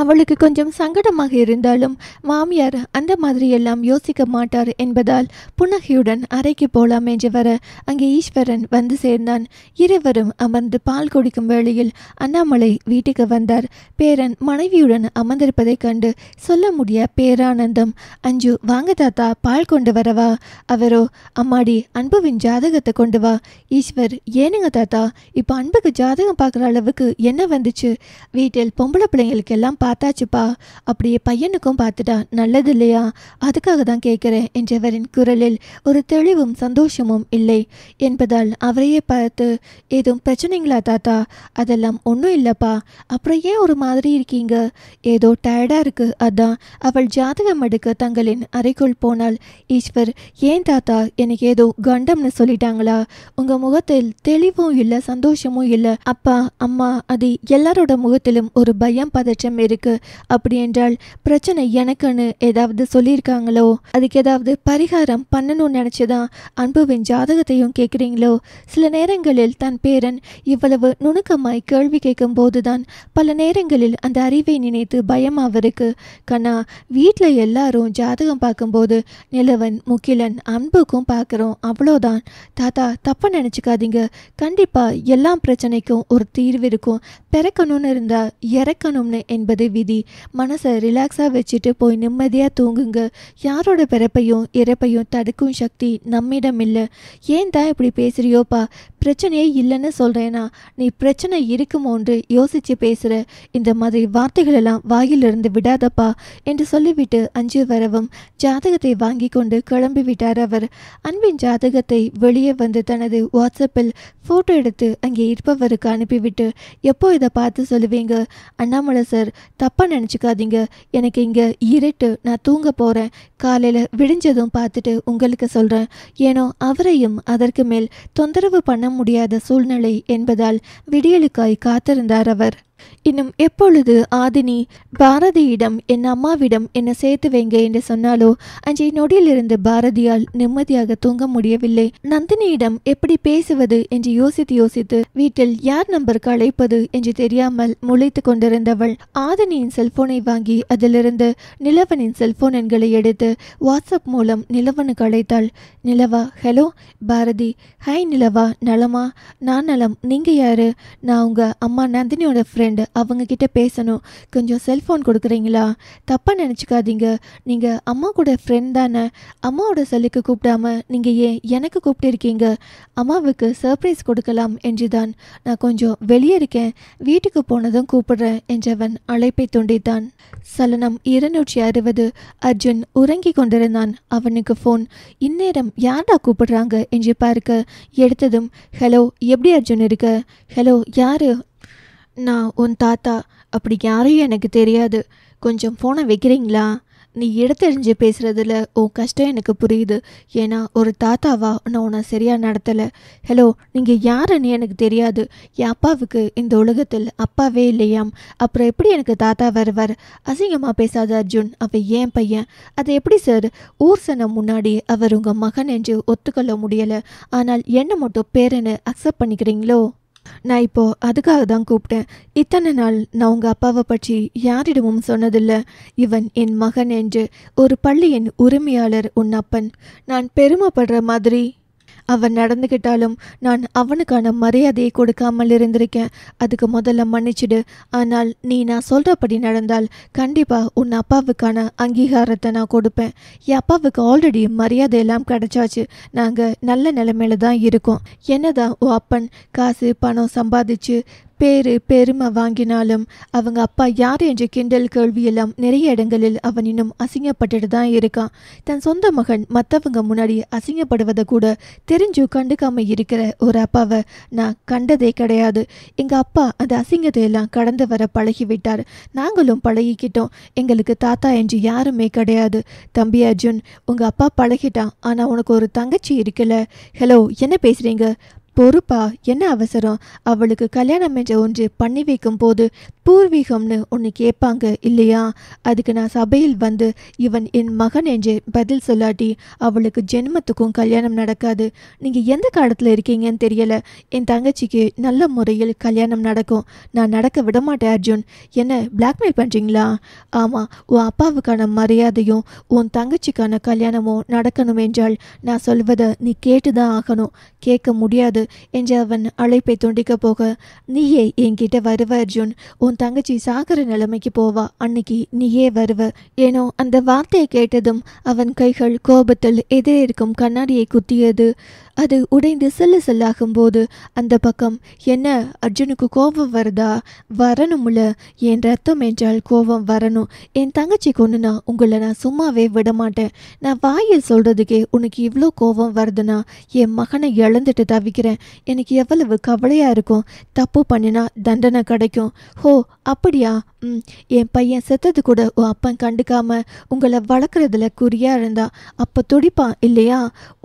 அவளுக்கு கொஞ்சம் சங்கடமாக இருந்தாலும் மாமியார் அந்த மாதிரியெல்லாம் யோசிக்க மாட்டார் என்பதால் புன்னகையுடன் அறைக்கு போலாம் என்று வர அங்கே ஈஸ்வரன் வந்து சேர்ந்தான். இருவரும் அமர்ந்து பால் குடிக்கும் வேளையில் அண்ணாமலை வீட்டுக்கு வந்தார். பேரன் மனைவியுடன் அமர்ந்திருப்பதைக் கண்டு சொல்ல முடிய பேரானந்தம். அஞ்சு, வாங்க தாத்தா, பால் கொண்டு வரவா? அவரோ, அம்மாடி, அன்புவின் ஜாதகத்தை கொண்டு வா. ஈஸ்வர், ஏனுங்க தாத்தா, இப்போ அன்புக்கு ஜாதகம் பார்க்குற அளவுக்கு என்ன வந்துச்சு? வீட்டில் பொம்பளை பிள்ளைங்களுக்கெல்லாம் பார்த்தாச்சுப்பா, அப்படியே பையனுக்கும் பார்த்துட்டா நல்லது இல்லையா? அதுக்காக தான் கேட்குறேன் என்றவரின் குரலில் ஒரு தெளிவும் சந்தோஷமும் இல்லை என்பதால் அவரையே பார்த்து, ஏதும் பிரச்சனைங்களா தாத்தா? அதெல்லாம் ஒன்றும் இல்லைப்பா. அப்புறம் ஏன் ஒரு மாதிரி இருக்கீங்க? ஏதோ டயர்டாக இருக்கு, அதான். அவள் ஜாதகம் எடுக்க தங்களின் அறைக்குள் போனாள். ஈஸ்வர், ஏன் தாத்தா, எனக்கு ஏதோ கண்டம்னு சொல்லிட்டாங்களா? உங்கள் முகத்தில் தெளிவும் இல்லை, சந்தோஷமும் இல்லை. அப்பா அம்மா அது எல்லாரோட முகத்திலும் ஒரு பயம் பதற்றம் இருக்கு. அப்படி என்றால் பிரச்சனை எனக்குன்னு ஏதாவது சொல்லியிருக்காங்களோ? அதுக்கு ஏதாவது பரிகாரம் பண்ணணும்னு நினைச்சுதான் அன்புவின் ஜாதகத்தையும் கேட்குறீங்களோ? சில நேரங்களில் தன் பேரன் இவ்வளவு நுணுக்கமாய் கேள்வி கேட்கும் போதுதான் பல நேரங்களில் அந்த அறிவை நினைத்து பயம் அவருக்கு. கண்ணா, வீட்டில் எல்லாரும் ஜாதகம் பார்க்கும்போது நிலவன் முகிலன் அன்புக்கும் பார்க்குறோம், அவ்வளோதான். தாத்தா, தப்பா நினச்சிக்காதீங்க. கண்டிப்பா எல்லா பிரச்சனைக்கும் ஒரு தீர்வு இருக்கும். பிறக்கணும்னு இருந்தா இறக்கணும்னு என்பது விதி. மனசை ரிலாக்ஸாக வச்சுட்டு போய் நிம்மதியாக தூங்குங்க. யாரோட பிறப்பையும் இறப்பையும் தடுக்கும் சக்தி நம்மிடம் இல்லை. ஏன் தான் இப்படி பேசுறியோப்பா? பிரச்சனையே இல்லைன்னு சொல்கிறேனா? நீ பிரச்சனை இருக்குமோன்று யோசித்து பேசுகிற. இந்த மாதிரி வார்த்தைகளெல்லாம் வாயிலிருந்து விடாதப்பா என்று சொல்லிவிட்டு அஞ்சு வரவும் ஜாதகத்தை வாங்கி கொண்டு கிளம்பி விட்டார் அவர். அன்பின் ஜாதகத்தை வெளியே வந்து தனது வாட்ஸ்அப்பில் ஃபோட்டோ எடுத்து அங்கே இருப்பவருக்கு அனுப்பிவிட்டு, எப்போ இதை பார்த்து சொல்லுவீங்க? அண்ணாமலை சார், தப்பாக நினச்சிக்காதீங்க, எனக்கு இங்கே இருட்டு, நான் தூங்க போகிறேன். காலையில் விடிஞ்சதும் பார்த்துட்டு உங்களுக்கு சொல்கிறேன். ஏனோ அவரையும் அதற்கு மேல் தொந்தரவு பண்ண முடியாத சூழ்நிலை என்பதால் விடியலுக்காய் காத்திருந்தார் அவர். இன்னும் எப்பொழுது ஆதினி பாரதியிடம் என் அம்மாவிடம் என்னை சேர்த்து வைங்க என்று சொன்னாலோ அன்றைய நொடியிலிருந்து பாரதியால் நிம்மதியாக தூங்க முடியவில்லை. நந்தினியிடம் எப்படி பேசுவது என்று யோசித்து வீட்டில் யார் நம்பருக்கு அழைப்பது என்று தெரியாமல் முளைத்து கொண்டிருந்தவள் ஆதினியின் செல்போனை வாங்கி அதிலிருந்து நிலவனின் செல்போன் எண்களை எடுத்து வாட்ஸ்அப் மூலம் நிலவனுக்கு அழைத்தாள். நிலவா, ஹலோ. பாரதி, ஹாய் நிலவா, நலமா? நான் நலம், நீங்க யாரு? நான் உங்க அம்மா நந்தினியோட ஃப்ரெண்ட், அவங்க கிட்ட பேசணும். கொஞ்சம் செல்ஃபோன் கொடுக்குறீங்களா? தப்பாக நினச்சிக்காதீங்க, நீங்கள் அம்மா கூட ஃப்ரெண்ட் தானே. அம்மாவோட செல்லுக்கு கூப்பிடாம நீங்கள் ஏன் எனக்கு கூப்பிட்டுருக்கீங்க? அம்மாவுக்கு சர்ப்ரைஸ் கொடுக்கலாம் என்றுதான். நான் கொஞ்சம் வெளியே இருக்கேன், வீட்டுக்கு போனதும் கூப்பிடுறேன் என்றவன் அழைப்பை துண்டித்தான். சலனம் 260. அர்ஜுன் உறங்கி கொண்டிருந்தான். அவனுக்கு ஃபோன். இந்நேரம் யார்டா கூப்பிடுறாங்க என்று பார்க்க எடுத்ததும், ஹலோ, எப்படி அர்ஜுன் இருக்க? ஹலோ, யாரு? நான் உன் தாத்தா. அப்படி யாரையும் எனக்கு தெரியாது. கொஞ்சம் ஃபோனை வைக்கிறீங்களா? நீ எடுத்தெறிஞ்சு பேசுகிறதுல உன் கஷ்டம் எனக்கு புரியுது. ஏன்னா ஒரு தாத்தாவா நான் உன்னை சரியாக நடத்தலை. ஹலோ, நீங்கள் யாருன்னு எனக்கு தெரியாது. என் அப்பாவுக்கு இந்த உலகத்தில் அப்பாவே இல்லையாம். அப்புறம் எப்படி எனக்கு தாத்தா வருவார்? அசிங்கமாக பேசாத அர்ஜுன், அவர் ஏன் பையன். அதை எப்படி சார் ஊர் சனம் முன்னாடி அவர் உங்கள் மகன் என்று ஒத்துக்கொள்ள முடியலை, ஆனால் என்ன மட்டும் பேரன்னு அக்செப்ட் பண்ணிக்கிறீங்களோ? நான் இப்போ அதுக்காக தான் கூப்பிட்டேன். இத்தனை நாள் நான் உங்கள் அப்பாவை பற்றி யாரிடமும் சொன்னதில்லை. இவன் என் மகன் என்று. ஒரு பள்ளியின் உரிமையாளர் உன் அப்பன். நான் பெருமைப்படுற மாதிரி அவன் நடந்துக்கிட்டாலும் நான் அவனுக்கான மரியாதையை கொடுக்காமல் இருந்திருக்கேன். அதுக்கு முதல்ல மன்னிச்சிடு. ஆனால் நீ நான் சொல்கிறபடி நடந்தால் கண்டிப்பாக உன் அப்பாவுக்கான அங்கீகாரத்தை நான் கொடுப்பேன். என் அப்பாவுக்கு ஆல்ரெடி மரியாதை எல்லாம் கிடைச்சாச்சு. நாங்கள் நல்ல நிலைமையில தான் இருக்கோம். என்னதான் உன் அப்பன் காசு பணம் சம்பாதிச்சு பெருமை வாங்கினாலும் அவங்க அப்பா யார் என்ற கிண்டல் கேள்வியெல்லாம் நிறைய இடங்களில் அவன் இன்னும் அசிங்கப்பட்டுட்டு தான் இருக்கான். தன் சொந்த மகன் மற்றவங்க முன்னாடி அசிங்கப்படுவதை கூட தெரிஞ்சு கண்டுக்காம இருக்கிற ஒரு அப்பாவை நான் கண்டதே கிடையாது. எங்கள் அப்பா அந்த அசிங்கத்தை எல்லாம் கடந்து வர பழகிவிட்டார். நாங்களும் பழகிக்கிட்டோம். எங்களுக்கு தாத்தா என்று யாருமே கிடையாது. தம்பி அர்ஜுன், உங்கள் அப்பா பழகிட்டான். ஆனால் உனக்கு ஒரு தங்கச்சி இருக்குல்ல. ஹலோ, என்ன பேசுகிறீங்க? பொறுப்பா? என்ன அவசரம்? அவளுக்கு கல்யாணம் என்ற ஒன்று பண்ணி வைக்கும் போது பூர்வீகம்னு ஒன்று கேட்பாங்க இல்லையா? அதுக்கு நான் சபையில் வந்து இவன் என் மகன் என்று பதில் சொல்லாட்டி அவளுக்கு ஜென்மத்துக்கும் கல்யாணம் நடக்காது. நீங்கள் எந்த காலத்தில் இருக்கீங்கன்னு தெரியல. என் தங்கச்சிக்கு நல்ல முறையில் கல்யாணம் நடக்கும். நான் நடக்க விட மாட்டேன் அர்ஜுன். என்ன பிளாக்மெயில் பண்ணுறீங்களா? ஆமாம், உன் அப்பாவுக்கான மரியாதையும் உன் தங்கச்சிக்கான கல்யாணமும் நடக்கணும் என்றால் நான் சொல்வதை நீ கேட்டு தான் ஆகணும். கேட்க முடியாது என்று அவன் அழைப்பை துண்டிக்க போக, நீயே என்கிட்ட வருவ அர்ஜுன். உன் தங்கச்சி சாகர நிலைமைக்கு போவா. அன்னைக்கு நீயே வருவ. ஏனோ அந்த வார்த்தையை கேட்டதும் அவன் கைகள் கோபத்தில் எதிரே இருக்கும் கண்ணாடியை குத்தியது. அது உடைந்து செல்லு செல்லாகும் போது அந்த பக்கம், என்ன அர்ஜுனுக்கு கோபம் வருதா? வரணும்ல. என் ரத்தம் என்றால் கோபம் வரணும். என் தங்கச்சி கொண்டுனா உங்களை நான் சும்மாவே விட மாட்டேன். நான் வாயில் சொல்றதுக்கே உனக்கு இவ்வளோ கோபம் வருதுன்னா என் மகனை இழந்துட்டு தவிக்கிறேன். எனக்கு எவ்வளவு கவலையாக இருக்கும். தப்பு பண்ணினா தண்டனை கிடைக்கும். ஹோ, அப்படியா? என் பையன் செத்தது கூட உன் அப்பன் கண்டுக்காம உங்களை வளர்க்குறதுல குறியா இருந்தா அப்போ துடிப்பான் இல்லையா?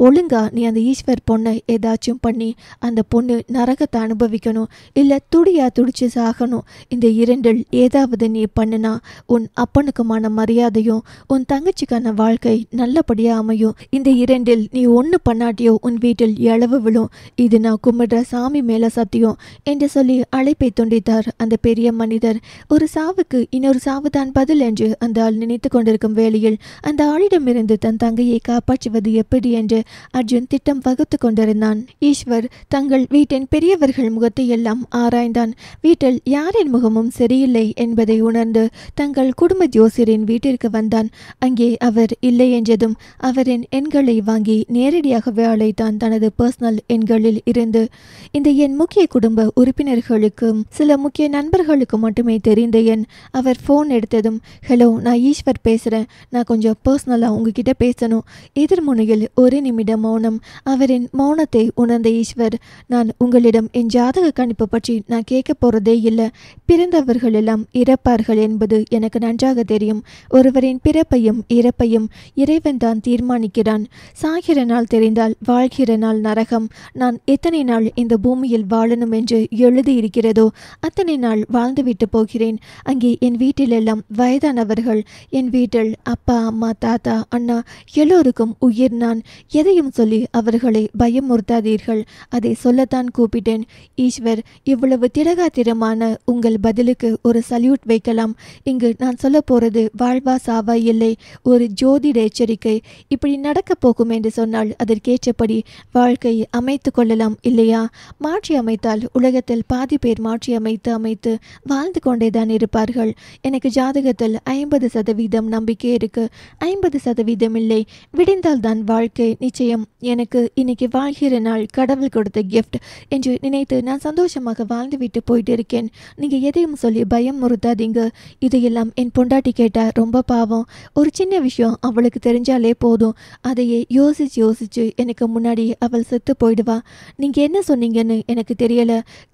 ஒழுங்கா நீ அந்த ஈஸ்வர் பொண்ணை ஏதாச்சும் பண்ணி அந்த பொண்ணு நரகத்தை அனுபவிக்கணும், இல்லை துடியா துடிச்சு சாகணும். இந்த இரண்டில் ஏதாவது நீ பண்ணுனா உன் அப்பனுக்குமான மரியாதையும் உன் தங்கச்சிக்கான வாழ்க்கை நல்லபடியாக அமையும். இந்த இரண்டில் நீ ஒன்று பண்ணாட்டியோ உன் வீட்டில் இழவு விழும். இது நான் கும்பிடுற சாமி மேலே சத்தியம் என்று சொல்லி அழைப்பை துண்டித்தார் அந்த பெரிய மனிதர். ஒரு சாவுக்கு இன்னொரு சாவுதான் பதில் என்று அந்த ஆள் நினைத்து கொண்டிருக்கும் வேளையில் அந்த ஆளிடமிருந்து தன் தங்கையை காப்பாற்றுவது எப்படி என்று அர்ஜுன் திட்டம் வகுத்து கொண்டிருந்தான். ஈஸ்வர் தங்கள் வீட்டின் பெரியவர்கள் முகத்தை எல்லாம் ஆராய்ந்தான். வீட்டில் யாரின் முகமும் சரியில்லை என்பதை உணர்ந்து தங்கள் குடும்ப ஜோசியரின் வீட்டிற்கு வந்தான். அங்கே அவர் இல்லை என்றதும் அவரின் எண்களை வாங்கி நேரடியாகவே அழைத்தான் தனது பர்சனல் எண்களில் இருந்து. இந்த என் முக்கிய குடும்ப உறுப்பினர்களுக்கும் சில முக்கிய நண்பர்களுக்கு மட்டுமே தெரிந்த எண். அவர் ஃபோன் எடுத்ததும், ஹலோ, நான் ஈஸ்வர் பேசுகிறேன். நான் கொஞ்சம் பர்சனலாக உங்ககிட்ட பேசணும். எதிர்முனையில் ஒரு நிமிடம் மௌனம். அவரின் மௌனத்தை உணர்ந்த ஈஸ்வர், நான் உங்களிடம் என் ஜாதக கணிப்பு பற்றி நான் கேட்க போகிறதே இல்லை. பிறந்தவர்கள் எல்லாம் இறப்பார்கள் என்பது எனக்கு நன்றாக தெரியும். ஒருவரின் பிறப்பையும் இறப்பையும் இறைவன் தான் தீர்மானிக்கிறான். சாகிற நாள் தெரிந்தால் வாழ்கிற நாள் நரகம். நான் எத்தனை நாள் இந்த பூமியில் வாழணும் என்று எழுதியிருக்கிறதோ அத்தனை நாள் வாழ்ந்துவிட்டு போகிறேன். அங்கே என் வீட்டில் எல்லாம் வயதானவர்கள். என் வீட்டில் அப்பா, அம்மா, தாத்தா, அண்ணா எல்லோருக்கும் உயிர் நான். எதையும் சொல்லி அவர்களை பயமுறுத்தாதீர்கள். அதை சொல்லத்தான் கூப்பிட்டேன். ஈஸ்வர், இவ்வளவு திடகாத்திரமான உங்கள் பதிலுக்கு ஒரு சல்யூட் வைக்கலாம். இங்கு நான் சொல்ல போறது வாழ்வா சாவா இல்லை, ஒரு ஜோதிட எச்சரிக்கை. இப்படி நடக்க போகும் என்று சொன்னால் அதற்கேற்றபடி வாழ்க்கை அமைத்து கொள்ளலாம் இல்லையா? மாற்றி அமைத்தால் உலகத்தில் பாதி பேர் மாற்றி அமைத்து வாழ்ந்து கொண்டேதான் இருப்பார்கள். எனக்கு ஜாதகத்தில் 50% நம்பிக்கை இருக்கு. 50% இல்லை. விடிந்தால் தான் வாழ்க்கை நிச்சயம். எனக்கு இன்னைக்கு வாழ்கிற நாள் கடவுள் கொடுத்த கிஃப்ட் என்று நினைத்து நான் சந்தோஷமாக வாழ்ந்துவிட்டு போயிட்டு இருக்கேன். நீங்க எதையும் சொல்லி பயம் முறுத்தாதீங்க. இதையெல்லாம் என் பொண்டாட்டி கேட்டா ரொம்ப பாவம். ஒரு சின்ன விஷயம் அவளுக்கு தெரிஞ்சாலே போதும். அதையே யோசிச்சு எனக்கு முன்னாடி அவள் செத்து போயிடுவா. நீங்க என்ன சொன்னீங்கன்னு எனக்கு தெரியல.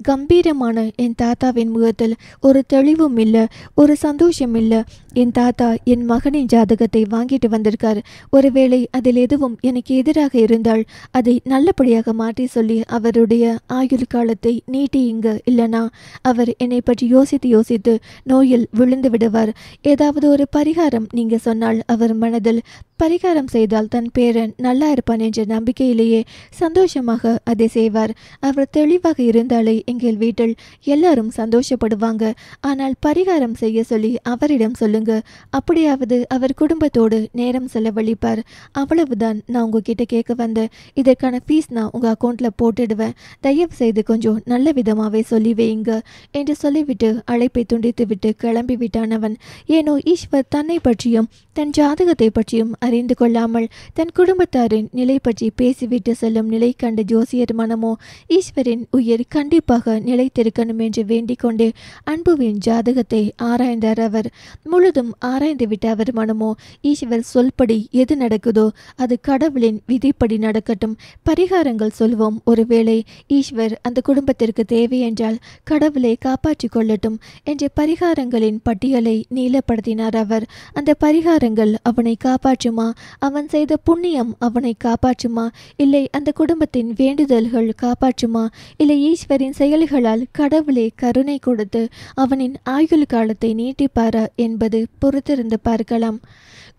கம்பீரமான என் தாத்தாவின் முகத்தில் ஒரு தெளிவும் இல்லை. இல்லை, ஒரு சந்தோஷம் இல்லை. என் தாத்தா என் மகனின் ஜாதகத்தை வாங்கிட்டு வந்திருக்கார். ஒருவேளை அதில் எதுவும் எனக்கு எதிராக இருந்தால் அதை நல்லபடியாக மாற்றி சொல்லி அவருடைய ஆயுள் காலத்தை நீட்டியுங்க, இல்லைனா அவர் என்னை பற்றி யோசித்து நோயில் விழுந்து விடுவார். ஏதாவது ஒரு பரிகாரம் நீங்க சொன்னால் அவர் மனதில் பரிகாரம் செய்தால் தன் பேரன் நல்லா இருப்பான் என்ற நம்பிக்கையிலேயே சந்தோஷமாக அதை செய்வார். அவர் தெளிவாக இருந்தாலே எங்கள் வீட்டில் எல்லாரும் சந்தோஷப்படுவாங்க. ஆனால் பரிகாரம் செய்ய சொல்லி அவரிடம் சொல்லுங்க, அப்படியாவது அவர் குடும்பத்தோடு நேரம் செலவழிப்பார். அவ்வளவுதான் நான் உங்ககிட்ட கேட்க வந்தேன். இதற்கான ஃபீஸ் நான் உங்கள் அக்கௌண்ட்டில் போட்டுடுவேன். தயவு செய்து கொஞ்சம் நல்ல விதமாகவே சொல்லி வையுங்க என்று சொல்லிவிட்டு அழைப்பை துண்டித்து விட்டு கிளம்பி விட்டான் அவன். ஏனோ ஈஸ்வர் தன்னை பற்றியும் தன் ஜாதகத்தை பற்றியும் அறிந்து கொள்ளாமல் தன் குடும்பத்தாரின் நிலை பற்றி பேசிவிட்டு செல்லும் நிலை கண்ட ஜோசியர் மனமோ ஈஸ்வரின் உயிர் கண்டிப்பாக நிலைத்திருக்கணும் என்று வேண்டிக் கொண்டே அன்புவின் ஜாதகத்தை ஆராய்ந்தார். அவர் முழுதும் ஆராய்ந்து விட்ட அவர் மனமோ ஈஸ்வர் சொல்படி எது நடக்குதோ அது கடவுளின் விதிப்படி நடக்கட்டும், பரிகாரங்கள் சொல்வோம். ஒருவேளை ஈஸ்வர் அந்த குடும்பத்திற்கு தேவை என்றால் கடவுளை காப்பாற்றிக் கொள்ளட்டும் என்ற பரிகாரங்களின் பட்டியலை நீளப்படுத்தினார் அவர். அந்த பரிகாரங்கள் அவனை காப்பாற்றுமா, அவன் செய்த புண்ணியம் அவனை காப்பாற்றுமா, இல்லை அந்த குடும்பத்தின் வேண்டுதல்கள் காப்பாற்றுமா, இல்லை ஈஸ்வரின் செயல்களால் கடவுளே கருணை கொடுத்து அவனின் ஆயுள் காலத்தை நீட்டிப்பாரா என்பது பொறுத்திருந்து பார்க்கலாம்.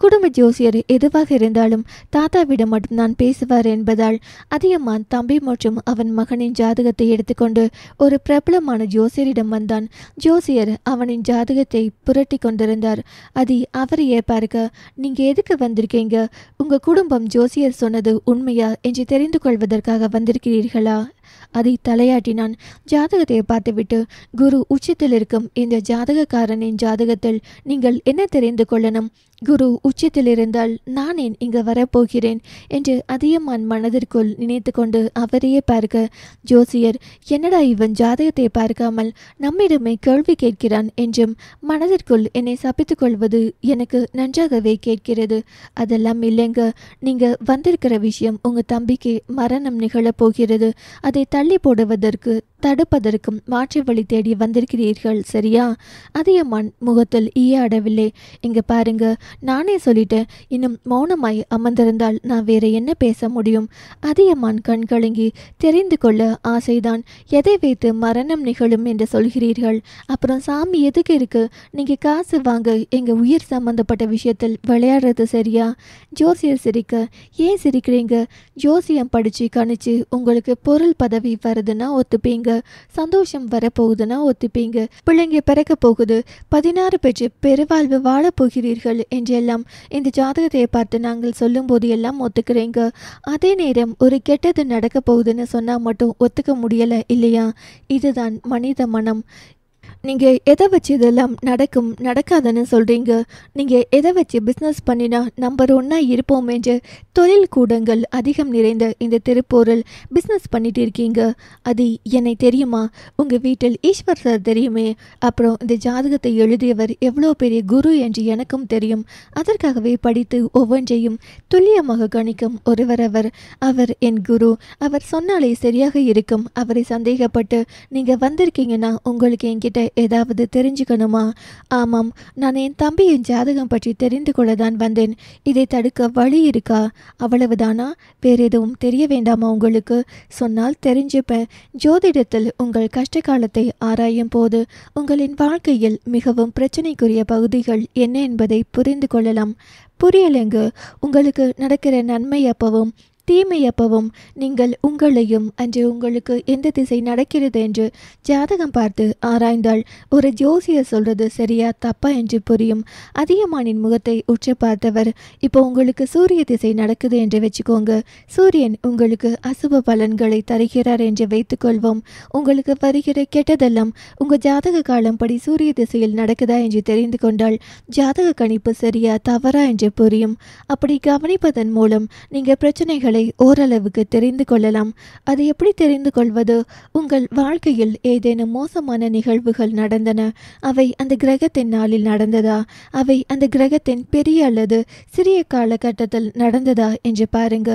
குடும்ப ஜோசியர் எதுவாக இருந்தாலும் தாத்தாவிடம் மட்டும்தான் பேசுவார் என்பதால் அதியமான் தம்பி மற்றும் அவன் மகனின் ஜாதகத்தை எடுத்துக்கொண்டு ஒரு பிரபலமான ஜோசியரிடம் வந்தான். ஜோசியர் அவனின் ஜாதகத்தை புரட்டி கொண்டிருந்தார். அது அவரையே பார்க்க, நீங்க எதுக்கு வந்திருக்கீங்க, உங்க குடும்பம் ஜோசியர் சொன்னது உண்மையா என்று தெரிந்து கொள்வதற்காக வந்திருக்கிறீர்களா? அதை தலையாட்டினான். ஜாதகத்தை பார்த்துவிட்டு, குரு உச்சத்தில் இருக்கும் இந்த ஜாதகக்காரனின் ஜாதகத்தில் நீங்கள் என்ன தெரிந்து கொள்ளணும்? குரு உச்சத்தில் இருந்தால் நான் ஏன் இங்கு வரப்போகிறேன் என்று அதியமான் மனதிற்குள் நினைத்து கொண்டு அவரையே பார்க்க, ஜோசியர் என்னடா இவன் ஜாதகத்தை பார்க்காமல் நம்மிடமே கேள்வி கேட்கிறான் என்றும் மனதிற்குள் என்னை சபித்துக் கொள்வது எனக்கு நன்றாகவே கேட்கிறது. அதெல்லாம் இல்லைங்க, நீங்க வந்திருக்கிற விஷயம் உங்க தம்பிக்கு மரணம் நிகழப்போகிறது. அதை தள்ளி போடுவதற்கு தடுப்பதற்கும் மாற்று வழி தேடி வந்திருக்கிறீர்கள், சரியா? அதியமான் முகத்தில் ஈயாடவில்லை. இங்க பாருங்க, நானே சொல்லிட்டேன். இன்னும் மௌனமாய் அமர்ந்திருந்தால் நான் வேற என்ன பேச முடியும்? அதியமான் கண் கலங்கி, தெரிந்து கொள்ள ஆசைதான். எதை வைத்து மரணம் நிகழும் என்று சொல்கிறீர்கள்? அப்புறம் சாமி எதுக்கு இருக்கு? நீங்க காசு வாங்க எங்க உயிர் சம்பந்தப்பட்ட விஷயத்தில் விளையாடுறது சரியா? ஜோசியர் சிரிக்க, ஏன் சிரிக்கிறீங்க? ஜோசியம் படிச்சு கணிச்சு உங்களுக்கு பொருள் பதவி வருதுன்னா ஒத்துப்பீங்க, சந்தோஷம் வரப்போகுதுன்னா ஒத்துப்பீங்க, பிள்ளைங்க பிறக்க போகுது, 16 பெற்று பெருவாழ்வு வாழப்போகிறீர்கள் என்றெல்லாம் இந்த ஜாதகத்தை பார்த்து நாங்கள் சொல்லும் போது எல்லாம் ஒத்துக்கிறீங்க. அதே நேரம் ஒரு கெட்டது நடக்க போகுதுன்னு சொன்னா மட்டும் ஒத்துக்க முடியல இல்லையா? இதுதான் மனித மனம். நீங்கள் எதை வச்சு இதெல்லாம் நடக்காதுன்னு சொல்கிறீங்க? நீங்கள் எதை வச்சு பிஸ்னஸ் பண்ணினா நம்பர் 1 இருப்போம் என்று தொழில் கூடங்கள் அதிகம் நிறைந்த இந்த திருப்பூரில் பிஸ்னஸ் பண்ணிட்டு இருக்கீங்க. அது என்னை தெரியுமா? உங்கள் வீட்டில் ஈஸ்வர் சார் தெரியுமே. அப்புறம் இந்த ஜாதகத்தை எழுதியவர் எவ்வளோ பெரிய குரு என்று எனக்கும் தெரியும். அதற்காகவே படித்து ஒவ்வொன்றையும் துல்லியமாக கணிக்கும் ஒருவர் அவர் என் குரு. அவர் சொன்னாலே சரியாக இருக்கும். அவரை சந்தேகப்பட்டு நீங்கள் வந்திருக்கீங்கன்னா உங்களுக்கு என்கிட்ட ஏதாவது தெரிஞ்சுக்கணுமா? ஆமாம், நான் என் தம்பியின் ஜாதகம் பற்றி தெரிந்து கொள்ளதான் வந்தேன். இதை தடுக்க வழி இருக்கா? அவ்வளவுதானா? வேற எதுவும் தெரிய வேண்டாமா உங்களுக்கு? சொன்னால் தெரிஞ்சுப்பேன். ஜோதிடத்தில் உங்கள் கஷ்ட காலத்தை ஆராயும் போது உங்களின் வாழ்க்கையில் மிகவும் பிரச்சனைக்குரிய பகுதிகள் என்ன என்பதை புரிந்து கொள்ளலாம். புரியலைங்க, உங்களுக்கு நடக்கிற நன்மை அப்பவும் தீமை அப்பவும் நீங்கள் உங்களையும் அன்று உங்களுக்கு எந்த திசை நடக்கிறது என்று ஜாதகம் பார்த்து ஆராய்ந்தால் ஒரு ஜோசியர் சொல்றது சரியா தப்பா என்று புரியும். அதியமானின் முகத்தை உற்று பார்த்தவர், இப்போ உங்களுக்கு சூரிய திசை நடக்குது என்று வச்சுக்கோங்க. சூரியன் உங்களுக்கு அசுப பலன்களை தருகிறார் என்று வைத்துக்கொள்வோம். உங்களுக்கு வருகிற கெட்டதெல்லாம் உங்க ஜாதக காலம் படி சூரிய திசையில் நடக்குதா என்று தெரிந்து கொண்டால் ஜாதக கணிப்பு சரியா தவறா என்று புரியும். அப்படி கவனிப்பதன் மூலம் நீங்க பிரச்சனைகளை உங்களை ஓரளவுக்கு தெரிந்து கொள்ளலாம். அதை எப்படி தெரிந்து கொள்வது? உங்கள் வாழ்க்கையில் ஏதேனும் மோசமான நிகழ்வுகள் நடந்தன, அவை அந்த கிரகத்தின் நாளில் நடந்ததா? அவை அந்த கிரகத்தின் பெரிய அல்லது சிறிய காலகட்டத்தில் நடந்ததா என்று பாருங்க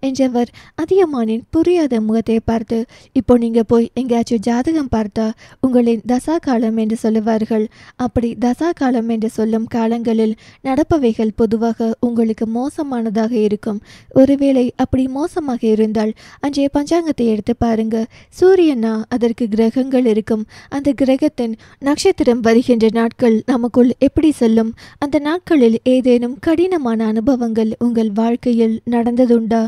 என்றவர் அதியமானின் புரியாத முகத்தை பார்த்து, இப்போ நீங்க போய் எங்கேயாச்சும் ஜாதகம் பார்த்தா உங்களின் தசா காலம் என்று சொல்லுவார்கள். அப்படி தசா காலம் என்று சொல்லும் காலங்களில் நடப்பவைகள் பொதுவாக உங்களுக்கு மோசமானதாக இருக்கும். ஒருவேளை அப்படி மோசமாக இருந்தால் அன்றைய பஞ்சாங்கத்தை எடுத்து பாருங்க. சூரியனா அதற்கு கிரகங்கள் இருக்கும். அந்த கிரகத்தின் நட்சத்திரம் வருகின்ற நாட்கள் நமக்குள் எப்படி செல்லும்? அந்த நாட்களில் ஏதேனும் கடினமான அனுபவங்கள் உங்கள் வாழ்க்கையில் நடந்ததுண்டா?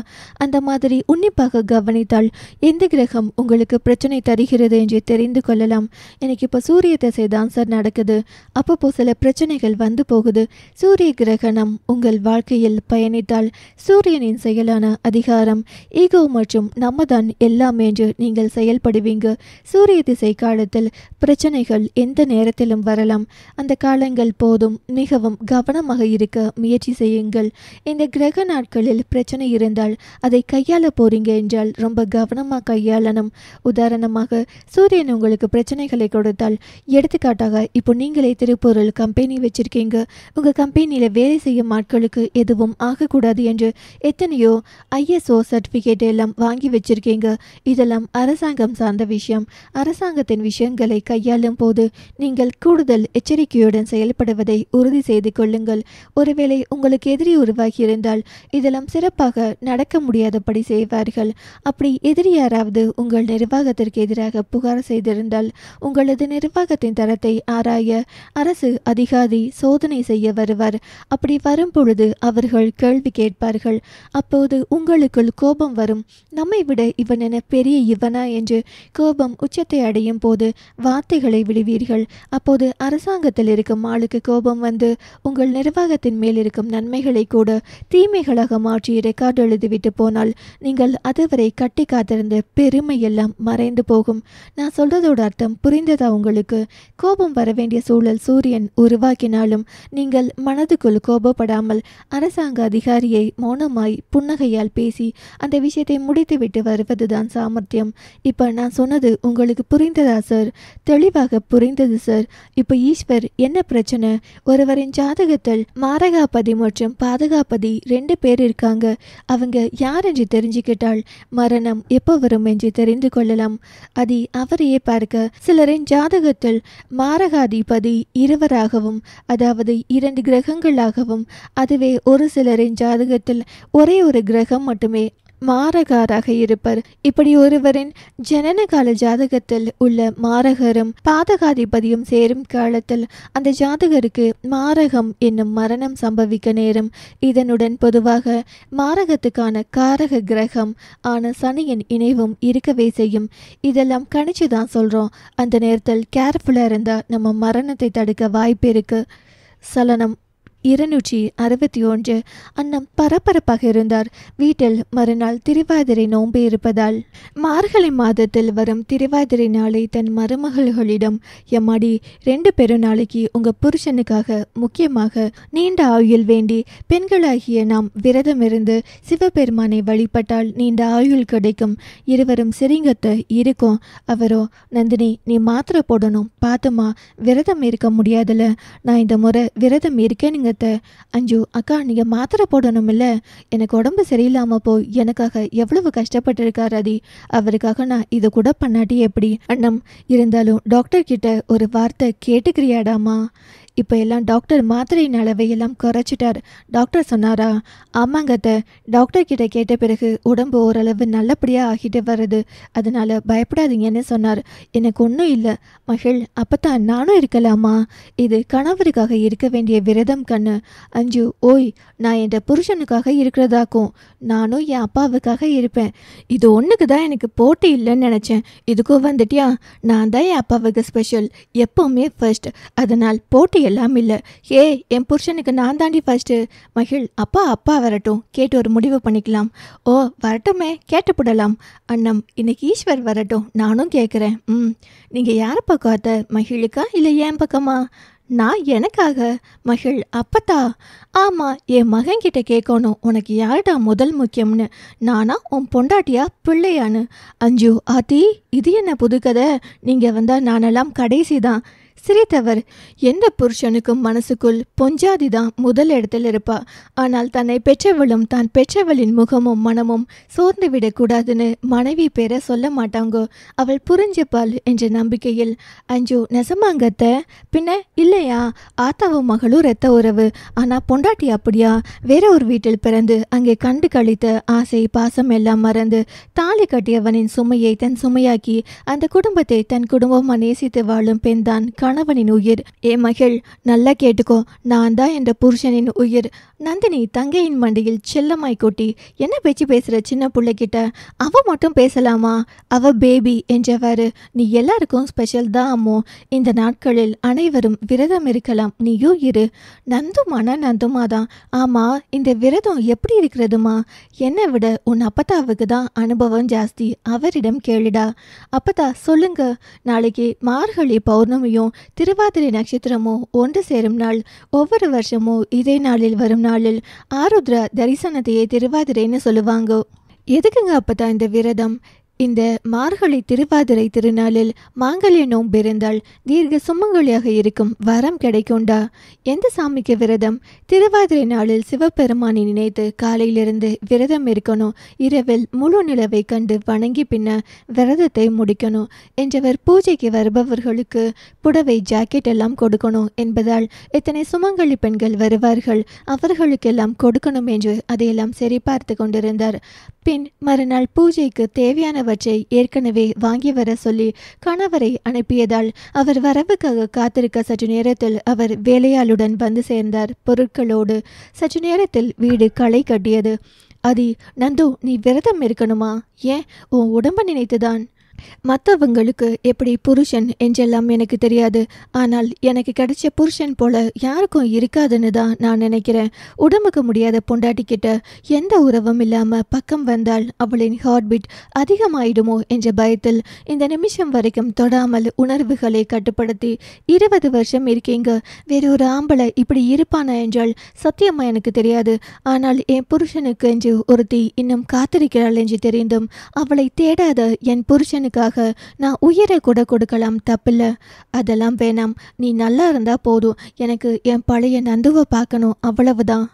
அந்த மாதிரி உன்னிப்பாக கவனித்தால் எந்த கிரகம் உங்களுக்கு பிரச்சனை தருகிறது என்று தெரிந்து கொள்ளலாம். எனக்கு இப்போ சூரிய திசை தான் சார் நடக்குது, அப்பப்போ சில பிரச்சனைகள் வந்து போகுது. சூரிய கிரகணம் உங்கள் வாழ்க்கையில் பயணித்தால் சூரியனின் செயலான அதிகாரம், ஈகோ மற்றும் நம்ம தான் எல்லாம் என்று நீங்கள் செயல்படுவீங்க. சூரிய திசை காலத்தில் பிரச்சனைகள் எந்த நேரத்திலும் வரலாம். அந்த காலங்கள் போதும் மிகவும் கவனமாக இருக்க முயற்சி செய்யுங்கள். இந்த கிரக நாட்களில் பிரச்சனை இருந்தால் அதை கையாள போறீங்க என்றால் ரொம்ப கவனமாக கையாளணும். உதாரணமாக சூரியன் உங்களுக்கு பிரச்சனைகளை கொடுத்தால், எடுத்துக்காட்டாக இப்போ நீங்களே திருப்பொருள் கம்பெனி வச்சிருக்கீங்க. உங்கள் கம்பெனியில் வேலை செய்யும் ஆட்களுக்கு எதுவும் ஆகக்கூடாது என்று எத்தனையோ ISO சர்டிஃபிகேட் எல்லாம் வாங்கி வச்சிருக்கீங்க. இதெல்லாம் அரசாங்கம் சார்ந்த விஷயம். அரசாங்கத்தின் விஷயங்களை கையாளும் போது நீங்கள் கூடுதல் எச்சரிக்கையுடன் செயல்படுவதை உறுதி செய்து கொள்ளுங்கள். ஒருவேளை உங்களுக்கு எதிரி உருவாகி இருந்தால் இதெல்லாம் சிறப்பாக நடக்க முடியாதபடி செய்வார்கள். அப்படி எதிரி யாராவது உங்கள் நிர்வாகத்திற்கு எதிராக புகார் செய்திருந்தால் உங்களது நிர்வாகத்தின் தரத்தை ஆராய அரசு அதிகாரி சோதனை செய்ய வருவார். அப்படி வரும் பொழுது அவர்கள் கேள்வி கேட்பார்கள். அப்போது உங்களுக்குள் கோபம் வரும். நம்மை விட இவன் என பெரிய இவனா என்று கோபம் உச்சத்தை அடையும் போது வார்த்தைகளை விடுவீர்கள். அப்போது அரசாங்கத்தில் இருக்கும் ஆளுக்கு கோபம் வந்து உங்கள் நிர்வாகத்தின் மேல் இருக்கும் நன்மைகளை கூட தீமைகளாக மாற்றி ரெக்கார்டு எழுதிவிட்டு போனால் நீங்கள் அதுவரை கட்டி காத்திருந்த பெருமை எல்லாம் மறைந்து போகும். நான் சொல்றதோட அர்த்தம் புரிந்ததா உங்களுக்கு? கோபம் வர வேண்டிய சூழல் சூரியன் உருவாக்கினாலும் நீங்கள் மனதுக்குள் கோபப்படாமல் அரசாங்க அதிகாரியை மௌனமாய் புன்னகையால் பேசி அந்த விஷயத்தை முடித்துவிட்டு வருவதுதான் சாமர்த்தியம். இப்போ நான் சொன்னது உங்களுக்கு புரிந்ததா சார்? தெளிவாக புரிந்தது சார். இப்போ ஈஸ்வர் என்ன பிரச்சனை? ஒருவரின் ஜாதகத்தில் மாரகாபதி மற்றும் பாதகாபதி 2 பேர் இருக்காங்க. அவங்க யார் என்று தெரிஞ்சுக்கிட்டால் மரணம் எப்போ வரும் என்று தெரிந்து கொள்ளலாம். அது அவரையே பார்க்க சிலரின் ஜாதகத்தில் மாரகாதிபதி இருவராகவும், அதாவது 2 கிரகங்களாகவும், அதுவே ஒரு சிலரின் ஜாதகத்தில் ஒரே ஒரு கிரகம் மட்டுமே மாரகாராக இருப்பர். இப்படி ஒருவரின் ஜனனகால ஜாதகத்தில் உள்ள மாரகரும் பாதகாதிபதியும் சேரும் காலத்தில் அந்த ஜாதகருக்கு மாரகம் என்னும் மரணம் சம்பவிக்க நேரும். இதனுடன் பொதுவாக மாரகத்துக்கான காரக கிரகம் ஆன சனியின் இணைவும் இருக்கவே செய்யும். இதெல்லாம் கணிச்சுதான் சொல்றோம். அந்த நேரத்தில் கேர்ஃபுல்லா இருந்தா நம்ம மரணத்தை தடுக்க வாய்ப்பு இருக்கு. சலனம் 261. அன்னம் பரபரப்பாக இருந்தார். வீட்டில் மறுநாள் திருவாதிரை நோன்பு இருப்பதால் மார்கழி மாதத்தில் வரும் திருவாதிரை நாளை தன் மருமகள்களிடம், எம்மாடி 2 பேரும் நாளைக்கு உங்க புருஷனுக்காக முக்கியமாக நீண்ட ஆயுள் வேண்டி பெண்களாகிய நாம் விரதம் இருந்து சிவபெருமானை வழிபட்டால் நீண்ட ஆயுள் கிடைக்கும். இருவரும் சிரிங்கத்தை இருக்கும். அவரோ, நந்தினி நீ மாத்திரை போடணும், பாத்துமா விரதம் இருக்க முடியாதுல, நான் இந்த முறை விரதம் இருக்கேனுங்க. அஞ்சு அக்கா நீங்க மாத்திரை போடணும் இல்ல, எனக்கு உடம்பு சரியில்லாம போய் எனக்காக எவ்வளவு கஷ்டப்பட்டு இருக்காரு அதி, அவருக்காக நான் இது கூட பண்ணாட்டி எப்படி? அண்ணம் இருந்தாலும் டாக்டர் கிட்ட ஒரு வார்த்தை கேட்டுக்கிறியாடாமா? இப்போ எல்லாம் டாக்டர் மாத்திரையின் அளவை எல்லாம் குறைச்சிட்டார். டாக்டர் சொன்னாரா? ஆமாங்கத்த, டாக்டர் கிட்ட கேட்ட பிறகு உடம்பு ஓரளவு நல்லபடியாக ஆகிட்டு வருது, அதனால பயப்படாதீங்கன்னு சொன்னார். எனக்கு ஒன்றும் இல்லை மகிழ், அப்பத்தான் நானும் இருக்கலாமா? இது கணவருக்காக இருக்க வேண்டிய விரதம் கண்ணு. அஞ்சு, ஓய் நான் என் புருஷனுக்காக இருக்கிறதாக்கும், நானும் என் அப்பாவுக்காக இருப்பேன். இது ஒன்றுக்கு தான் எனக்கு போட்டி இல்லைன்னு நினச்சேன், இதுக்கும் வந்துட்டியா? நான் தான் என் அப்பாவுக்கு ஸ்பெஷல், எப்போவுமே ஃபர்ஸ்ட், அதனால் போட்டி எல்லாம் இல்லை. ஏ என் புருஷனுக்கு நான் தாண்டி ஃபர்ஸ்ட்டு. மகிழ், அப்பா வரட்டும், கேட்டு ஒரு முடிவு பண்ணிக்கலாம். ஓ வரட்டுமே, கேட்டுப்படலாம். அண்ணம், இன்னைக்கு ஈஸ்வர் வரட்டும், நானும் கேட்குறேன். நீங்கள் யார் பக்கம் அத்தை, மகிழுக்கா இல்லை ஏன் பக்கமா? நான் எனக்காக? மகள் அப்பத்தா? ஆமாம், என் மகன்கிட்ட கேட்கணும், உனக்கு யார்டா முதல் முக்கியம்னு. நானா உன் பொண்டாட்டியா பிள்ளையான்னு? அஞ்சு ஆத்தி, இது என்ன புது கதை? நீங்கள் வந்தால் நானெல்லாம் கடைசி தான். சிரித்தவர், எந்த புருஷனுக்கும் மனசுக்குள் பொஞ்சாதி தான் முதல் இடத்தில் இருப்பா. ஆனால் தன்னை பெற்றவளும் தான் பெற்றவளின் முகமும் மனமும் சோர்ந்து விடக்கூடாதுன்னு மனைவி பேரை சொல்ல மாட்டாங்கோ. அவள் புரிஞ்சுப்பாள் என்ற நம்பிக்கையில். அஞ்சு நெசமாங்கத்த? பின்ன இல்லையா? ஆத்தாவும் மகளும் இரத்த உறவு. ஆனால் பொண்டாட்டி அப்படியா? வேற ஒரு வீட்டில் பிறந்து அங்கே கண்டு கழித்த ஆசை பாசம் எல்லாம் மறந்து தாலி கட்டியவனின் சுமையை தன் சுமையாக்கி அந்த குடும்பத்தை தன் குடும்பமாக நேசித்து வாழும் பெண்தான் கணவனின் உயிர். ஏ மகள், நல்லா கேட்டுக்கோ, நான் தான் என்ற புருஷனின் உயிர். நந்தினி தங்கையின் மண்டியில் செல்லமாய் கொட்டி, என்ன பேச்சு பேசுகிற சின்ன பிள்ளைகிட்ட? அவ மட்டும் பேசலாமா? அவ பேபி என்றவாறு. நீ எல்லாருக்கும் ஸ்பெஷல் தான் அம்மோ. இந்த நாட்களில் அனைவரும் விரதம் இருக்கலாம், நீயும் இரு. நந்துமானா நந்துமா தான். ஆமாம், இந்த விரதம் எப்படி இருக்கிறதுமா? என்னை விட உன் அப்பத்தாவுக்கு தான் அனுபவம் ஜாஸ்தி, அவரிடம் கேளுடா. அப்பத்தா சொல்லுங்க. நாளைக்கு மார்கழி பௌர்ணமியும் திருவாதிரை நட்சத்திரமும் ஒன்று சேரும் நாள். ஒவ்வொரு வருஷமும் இதே நாளில் வரும் நாளில் ஆருத்ரா தரிசனத்தையே திருவாதிரைன்னு சொல்லுவாங்க. எதுக்குங்க அப்பதான் இந்த விரதம்? இந்த மார்கழி திருவாதிரை திருநாளில் மாங்கல்ய நோன்பு இருந்தால் தீர்க்க சுமங்கலியாக இருக்கும் வரம் கிடைக்கும்டா. எந்த சாமிக்கு விரதம்? திருவாதிரை நாளில் சிவபெருமானை நினைத்து காலையிலிருந்து விரதம் இருக்கணும். இரவில் முழு நிலவை கண்டு வணங்கி பின்ன விரதத்தை முடிக்கணும் என்றவர். பூஜைக்கு வருபவர்களுக்கு புடவை ஜாக்கெட் எல்லாம் கொடுக்கணும் என்பதால் இத்தனை சுமங்கலி பெண்கள் வருவார்கள், அவர்களுக்கெல்லாம் கொடுக்கணும் என்று அதையெல்லாம் சரி பார்த்து கொண்டிருந்தார். பின் மறுநாள் பூஜைக்கு தேவையானவற்றை ஏற்கனவே வாங்கி வர சொல்லி கணவரை அனுப்பியதால் அவர் வரவுக்காக காத்திருக்க சற்று நேரத்தில் அவர் வேலையாளுடன் வந்து சேர்ந்தார் பொருட்களோடு. சற்று நேரத்தில் வீடு களை கட்டியது. அதி, நந்து, நீ விரதம் இருக்கணுமா? ஏன்? உன் உடம்ப நினைத்துதான். மற்றவங்களுக்கு எப்படி புருஷன் என்றெல்லாம் எனக்கு தெரியாது. ஆனால் எனக்கு கிடைச்ச புருஷன் போல யாருக்கும் இருக்காதுன்னு தான் நான் நினைக்கிறேன். உடம்புக்கு முடியாத பொண்டாட்டிக்கிட்ட எந்த உறவும் இல்லாமல் பக்கம் வந்தால் அவளின் ஹார்ட்பீட் அதிகமாயிடுமோ என்ற பயத்தில் இந்த நிமிஷம் வரைக்கும் தொடாமல் உணர்வுகளை கட்டுப்படுத்தி 20 வருஷம் இருக்கீங்க. வேறொரு ஆம்பளை இப்படி இருப்பானா என்றால் சத்தியமா எனக்கு தெரியாது. ஆனால் என் புருஷனுக்கு என்று ஒருத்தி இன்னும் காத்திருக்கிறாள் என்று தெரிந்தும் அவளை தேடாத என் புருஷனுக்கு நான் உயிரை கூட கொடுக்கலாம், தப்பில்ல. அதெல்லாம் வேணாம், நீ நல்லா இருந்தா போதும். எனக்கு என் பழைய நந்துவை பார்க்கணும், அவ்வளவுதான்.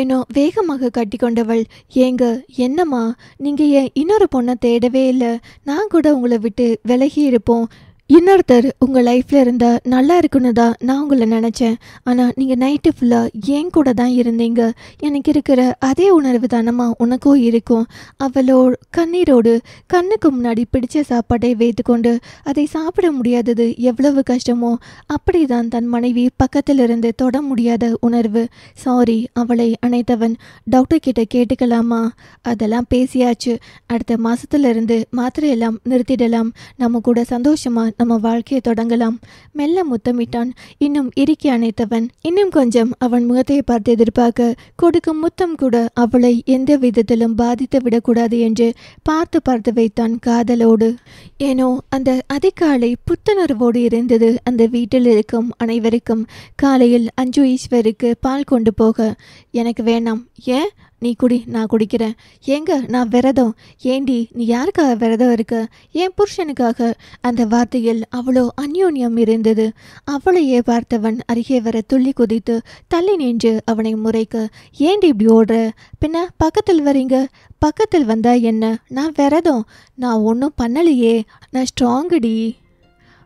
ஏனோ வேகமாக கட்டி கொண்டவள், ஏங்க என்னம்மா, நீங்கள் ஏன் இன்னொரு பொண்ணை தேடவே இல்லை? நான் கூட உங்களை விட்டு விலகி இருப்போம். இன்னொருத்தர் உங்கள் லைஃப்பில் இருந்தால் நல்லா இருக்குன்னு தான் நான் உங்களை நினச்சேன். ஆனால் நீங்கள் நைட்டு ஃபுல்லாக ஏன் கூட தான் இருந்தீங்க. எனக்கு இருக்கிற அதே உணர்வு தானம்மா உனக்கும் இருக்கும். அவளோ கண்ணீரோடு கண்ணுக்கு முன்னாடி பிடிச்ச சாப்பாட்டை வைத்துக்கொண்டு அதை சாப்பிட முடியாதது எவ்வளவு கஷ்டமோ அப்படி தான் தன் மனைவி பக்கத்தில் இருந்து தொட முடியாத உணர்வு. சாரி. அவளை அணைத்தவன், டாக்டர் கிட்ட கேட்டுக்கலாமா? அதெல்லாம் பேசியாச்சு. அடுத்த மாதத்துலேருந்து மாத்திரையெல்லாம் நிறுத்திடலாம். நம்ம கூட சந்தோஷமாக நம்ம வாழ்க்கையை தொடங்கலாம். மெல்ல முத்தமிட்டான். இன்னும் இறுக்கி அணைத்தவன். இன்னும் கொஞ்சம் அவன் முகத்தை பார்த்து எதிர்பார்க்க, கொடுக்கும் முத்தம் கூட அவளை எந்த விதத்திலும் பாதித்து விடக்கூடாது என்று பார்த்து பார்த்து வைத்தான் காதலோடு. ஏனோ அந்த அதிகாலை புத்துணர்வோடு இருந்தது அந்த வீட்டில் இருக்கும் அனைவருக்கும். காலையில் அஞ்சு ஈஸ்வருக்கு பால் கொண்டு போக, எனக்கு வேணாம். ஏன்? நீ குடி, நான் குடிக்கிறேன். ஏங்க, நான் விரதம். ஏண்டி, நீ யாருக்காக விரதம் இருக்க? என் புருஷனுக்காக. அந்த வார்த்தையில் அவ்வளோ அந்யோன்யம் இருந்தது. அவளையே பார்த்தவன் அருகே வர துள்ளி குதித்து தள்ளி நின்று அவனை முறைக்க, ஏண்டி இப்படி ஓடுற? பின்ன பக்கத்தில் வரீங்க. பக்கத்தில் வந்தா என்ன? நான் விரதம். நான் ஒன்றும் பண்ணலையே. நான் ஸ்ட்ராங்குடி.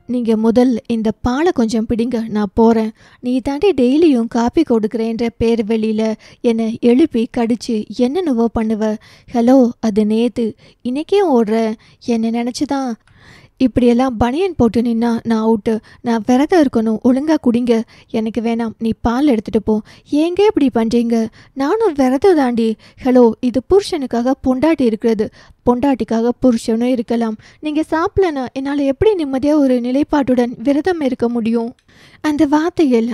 நீங்கள் முதல் இந்த பாலை கொஞ்சம் பிடிங்க, நான் போகிறேன். நீ தாண்டி டெய்லியும் காப்பி கொடுக்குறேன்ற பேர் வெளியில் என்னை எழுப்பி கடிச்சு என்னென்னவோ பண்ணுவ. ஹலோ, அது நேத்து. இன்றைக்கே ஓடுற? என்னை நினச்சிதான் இப்படியெல்லாம் பனியன் போட்டு நின்னா நான் அவுட்டு. நான் விரதம் இருக்கணும், ஒழுங்காக குடிங்க. எனக்கு வேணாம், நீ பால் எடுத்துகிட்டு போ. ஏங்க இப்படி பண்ணுறீங்க? நானும் விரதம் தாண்டி. ஹலோ, இது புருஷனுக்காக பொண்டாட்டி இருக்கிறது. பொண்டாட்டிக்காக புருஷனும் இருக்கலாம். நீங்க சாப்பிடலனா என்னால் எப்படி நிம்மதியா ஒரு நிலைப்பாட்டுடன் விரதம் இருக்க முடியும்? அந்த வார்த்தையில்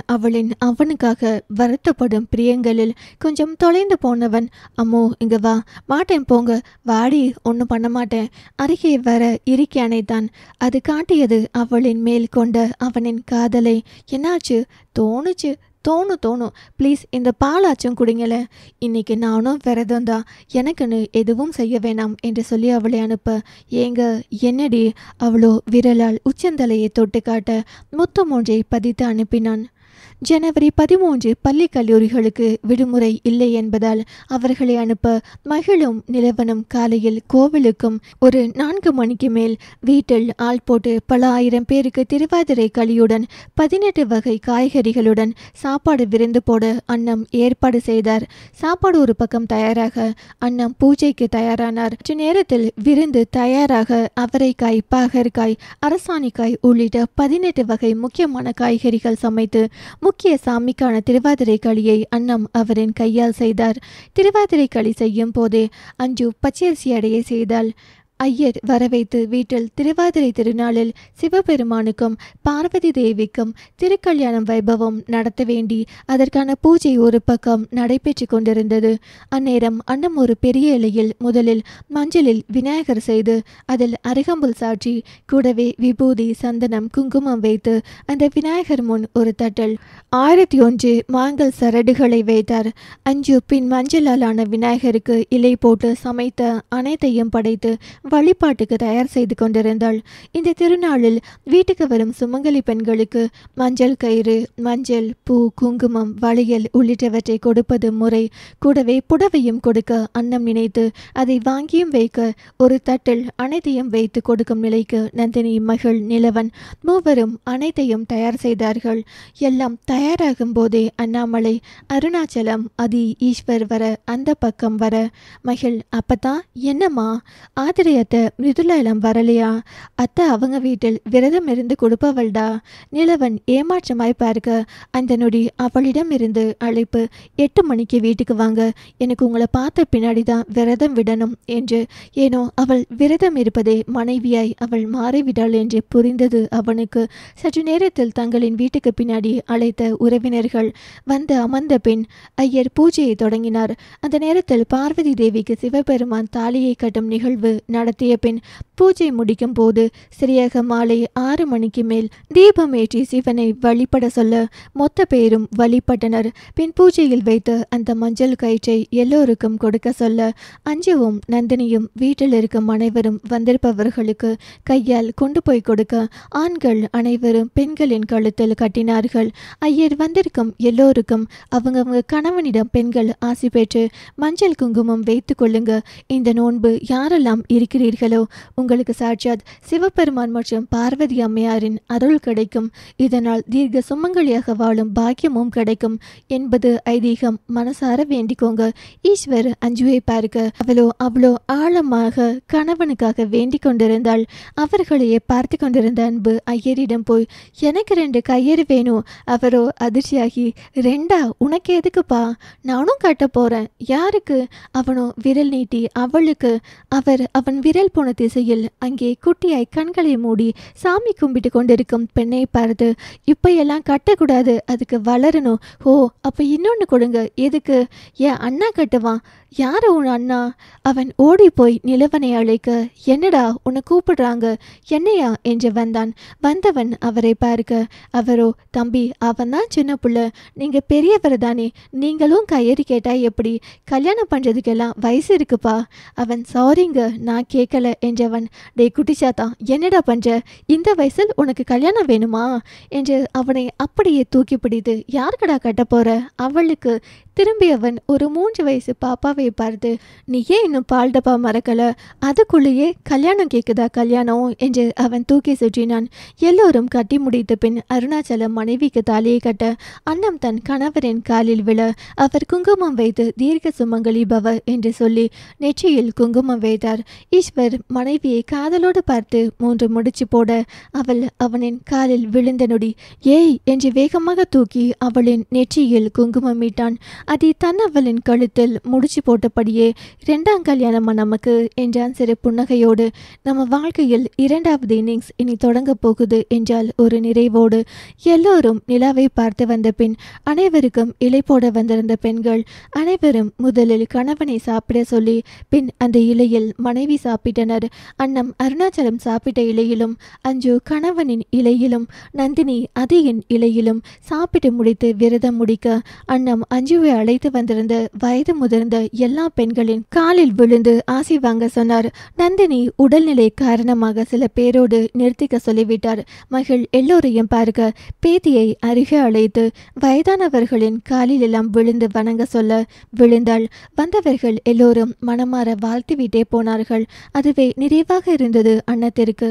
அவனுக்காக வருத்தப்படும் பிரியங்களில் கொஞ்சம் தொலைந்து போனவன், அம்மோ இங்க வா, மாட்டேன் போங்க, வாடி, ஒன்றும் பண்ண மாட்டேன், அருகே வர இறுக்கி அணைத்தான். அது காட்டியது அவளின் மேல் கொண்ட அவனின் காதலை. என்னாச்சு? தோணும் ப்ளீஸ் இந்த பாலாச்சும் குடிங்கள, இன்னைக்கு நானும் விரதம் தான், எனக்குன்னு எதுவும் செய்ய வேணாம் என்று சொல்லி அவளை அனுப்ப, ஏங்க என்னடி? அவளோ விரலால் உச்சந்தலையை தொட்டு காட்ட முத்தம் ஒன்றை பதித்து அனுப்பினான். ஜனவரி 13 பள்ளி கல்லூரிகளுக்கு விடுமுறை இல்லை என்பதால் அவர்களை அனுப்ப மகிழும் நிலவனும் காலையில் கோவிலுக்கும் ஒரு 4 மணிக்கு மேல் வீட்டில் ஆள் போட்டு பல ஆயிரம் பேருக்கு திருவாதிரை களியுடன் 18 வகை காய்கறிகளுடன் சாப்பாடு விருந்து போட அன்னம் ஏற்பாடு செய்தார். சாப்பாடு ஒரு பக்கம் தயாராக அன்னம் பூஜைக்கு தயாரானார். நேரத்தில் விருந்து தயாராக அவரைக்காய், பாகற்காய், அரசாணிக்காய் உள்ளிட்ட 18 வகை முக்கியமான காய்கறிகள் சமைத்து முக்கிய சாமிக்கான திருவாதிரை களியை அன்னம் அவரின் கையால் செய்தார். திருவாதிரை களி செய்யும் போதே அஞ்சு பச்சரிசி அடையை செய்தாள். ஐயர் வரவைத்து வீட்டில் திருவாதிரை திருநாளில் சிவபெருமானுக்கும் பார்வதி தேவிக்கும் திருக்கல்யாணம் வைபவம் நடத்த வேண்டி அதற்கான பூஜை ஒரு பக்கம் நடைபெற்று கொண்டிருந்தது. அந்நேரம் அன்னம் ஒரு பெரிய இலையில் முதலில் மஞ்சளில் விநாயகர் செய்து அதில் அருகம்புல் சாற்றி கூடவே விபூதி, சந்தனம், குங்குமம் வைத்து அந்த விநாயகர் முன் ஒரு தட்டல் 1001 மாங்கல் சரடுகளை வைத்தார். 5 பின் மஞ்சளாலான விநாயகருக்கு இலை போட்டு சமைத்த அனைத்தையும் படைத்து வழிபாட்டுக்கு தயார் செய்து கொண்டிருந்தாள். இந்த திருநாளில் வீட்டுக்கு வரும் சுமங்கலி பெண்களுக்கு மஞ்சள் கயிறு, மஞ்சள், பூ, குங்குமம், வளையல் உள்ளிட்டவற்றை கொடுப்பது முறை. கூடவே புடவையும் கொடுக்க அன்னம் நினைத்து அதை வாங்கியும் வைக்க ஒரு தட்டில் அனைத்தையும் வைத்து கொடுக்கும் நிலைக்கு நந்தினி, மகள், நிலவன் மூவரும் அனைத்தையும் தயார் செய்தார்கள். எல்லாம் தயாராகும் போதே அண்ணாமலை, அருணாச்சலம், அதி, ஈஸ்வர் வர அந்த பக்கம் வர, மகள், அப்பதான் என்னம்மா ஆதிரை அத்தை மிருதுளம் வரலையா? அத்தை அவங்க வீட்டில் விரதம் இருந்து கொடுப்பவள்டா. நிலவன் ஏமாற்றமாய் பார்க்க அந்த நொடி அவளிடம் இருந்து அழைப்பு, 8 மணிக்கு வீட்டுக்கு வாங்க, எனக்கு உங்களை பார்த்த பின்னாடி தான் விரதம் விடணும் என்று. ஏனோ அவள் விரதம் இருப்பதே மனைவியாய் அவள் மாறிவிடாள் என்று புரிந்தது அவனுக்கு. சற்று நேரத்தில் தங்களின் வீட்டுக்கு பின்னாடி அழைத்த உறவினர்கள் வந்து அமர்ந்த பின் ஐயர் பூஜையை தொடங்கினார். அந்த நேரத்தில் பார்வதி தேவிக்கு சிவபெருமான் தாலியை கட்டும் நிகழ்வு நடத்திய பின் பூஜை முடிக்கும் போது சரியாக மாலை 6 மணிக்கு மேல் தீபம் ஏற்றி சிவனை வழிபட சொல்ல மொத்த பேரும் வழிபட்டனர். பின் பூஜையில் வைத்து அந்த மஞ்சள் கயிற்றை எல்லோருக்கும் கொடுக்க சொல்ல அஞ்சுவும் நந்தினியும் வீட்டில் இருக்கும் அனைவரும் வந்திருப்பவர்களுக்கு கையால் கொண்டு போய் கொடுக்க ஆண்கள் அனைவரும் பெண்களின் கழுத்தில் கட்டினார்கள். ஐயர் வந்திருக்கும் எல்லோருக்கும் அவங்கவங்க கணவனிடம் பெண்கள் ஆசி பெற்று மஞ்சள் குங்குமம் வைத்து கொள்ளுங்க, இந்த நோன்பு யாரெல்லாம் இருக்கிறீர்களோ உங்களுக்கு சாட்சாத் சிவபெருமான் மற்றும் பார்வதி அம்மையாரின் அருள் கிடைக்கும், இதனால் தீர்க்க சுமங்கலியாக வாழும் பாக்கியமும் கிடைக்கும் என்பது ஐதீகம். மனசார வேண்டிக்கோங்க. ஈஸ்வர் அஞ்சுவை பார்க்க அவ்வளோ ஆழமாக கணவனுக்காக வேண்டிக் கொண்டிருந்தாள். அவர்களையே பார்த்து கொண்டிருந்த அன்பு ஐயரிடம் போய், எனக்கு 2 கயிறு வேணும். அவரோ அதிர்ச்சியாகி, 2ஆ? உனக்கு எதுக்குப்பா? நானும் கட்ட போறேன். யாருக்கு? அவனோ விரல் நீட்டி அவளுக்கு. அவன் விரல் போன திசையில் அங்கே குட்டியாய் கண்களை மூடி சாமி கும்பிட்டு கொண்டிருக்கும் பெண்ணை பார்த்து, இப்ப எல்லாம் கட்டக்கூடாது, அதுக்கு வளரணும். ஓ, அப்ப இன்னொன்னு கொடுங்க. எதுக்கு? என் அண்ணா கட்டுவான். யாரு உன் அண்ணா? அவன் ஓடி போய் நிலவனை அழைக்க, என்னடா உன்னை கூப்பிடுறாங்க, என்னையா என்று வந்தான். வந்தவன் அவரை பார்க்க அவரோ, தம்பி அவன் தான் சின்ன புள்ள, நீங்க பெரியவர் தானே, நீங்களும் கயிறு கேட்டா எப்படி? கல்யாணம் பண்றதுக்கெல்லாம் வயசு இருக்குப்பா. அவன், சாரிங்க நான் கேட்கல என்றவன், டே குட்டிச்சாத்தான், என்னடா பண்ற? இந்த வயசில் உனக்கு கல்யாணம் வேணுமா என்று அவனை அப்படியே தூக்கி பிடித்து, யாருக்கடா கட்ட போற? அவளுக்கு. திரும்பியவன் ஒரு 3 வயசு பாப்பாவை பார்த்து, நீ ஏன் இன்னும் பால் டப்பா மறக்கல? அதுக்குள்ளேயே கல்யாணம் கேட்குதா கல்யாணம் என்று அவன் தூக்கி சுற்றினான். எல்லோரும் கட்டி முடித்த பின் அருணாச்சலம் மனைவிக்கு தாலியை கட்ட அன்னம் தன் கணவரின் காலில் விழ அவர் குங்குமம் வைத்து தீர்க்க சுமங்கலி பவ என்று சொல்லி நெற்றியில் குங்குமம் வைத்தார். ஈஸ்வர் மனைவியை காதலோடு பார்த்து 3 முடிச்சு போட அவள் அவனின் காலில் விழுந்த நொடி ஏய் என்று வேகமாக தூக்கி அவளின் நெற்றியில் குங்குமமிட்டான். அதை தன் அவளின் கழுத்தில் முடிச்சு போட்டபடியே 2ஆம் கல்யாணமா நமக்கு என்றான் சிறு புன்னகையோடு. நம்ம வாழ்க்கையில் 2வது இன்னிங்ஸ் இனி தொடங்க போகுது என்றால் ஒரு நிறைவோடு. எல்லோரும் நிலாவை பார்த்து வந்த பின் அனைவருக்கும் இலை போட வந்திருந்த பெண்கள் அனைவரும் முதலில் கணவனை சாப்பிட சொல்லி பின் அந்த இலையில் மனைவி சாப்பிட்டனர். அன்னம் அருணாச்சலம் சாப்பிட்ட இலையிலும் அஞ்சு கணவனின் இலையிலும் நந்தினி அதியின் இலையிலும் சாப்பிட்டு முடித்து விரதம் முடிக்க அன்னம் அஞ்சுவை அழைத்து வந்திருந்த வயது முதிர்ந்த எல்லா பெண்களின் காலில் விழுந்து ஆசி வாங்க சொன்னார். நந்தினி உடல்நிலை காரணமாக சில பேரோடு நிறுத்திக்க சொல்லிவிட்டார். மகள் எல்லோரையும் பார்க்க பேத்தியை அருகே அழைத்து வயதானவர்களின் காலில் எல்லாம் விழுந்து வணங்க சொல்ல விழுந்தாள். வந்தவர்கள் எல்லோரும் மனமாற வாழ்த்துவிட்டே போனார்கள். அதுவே நிறைவாக இருந்தது அன்னத்திற்கு.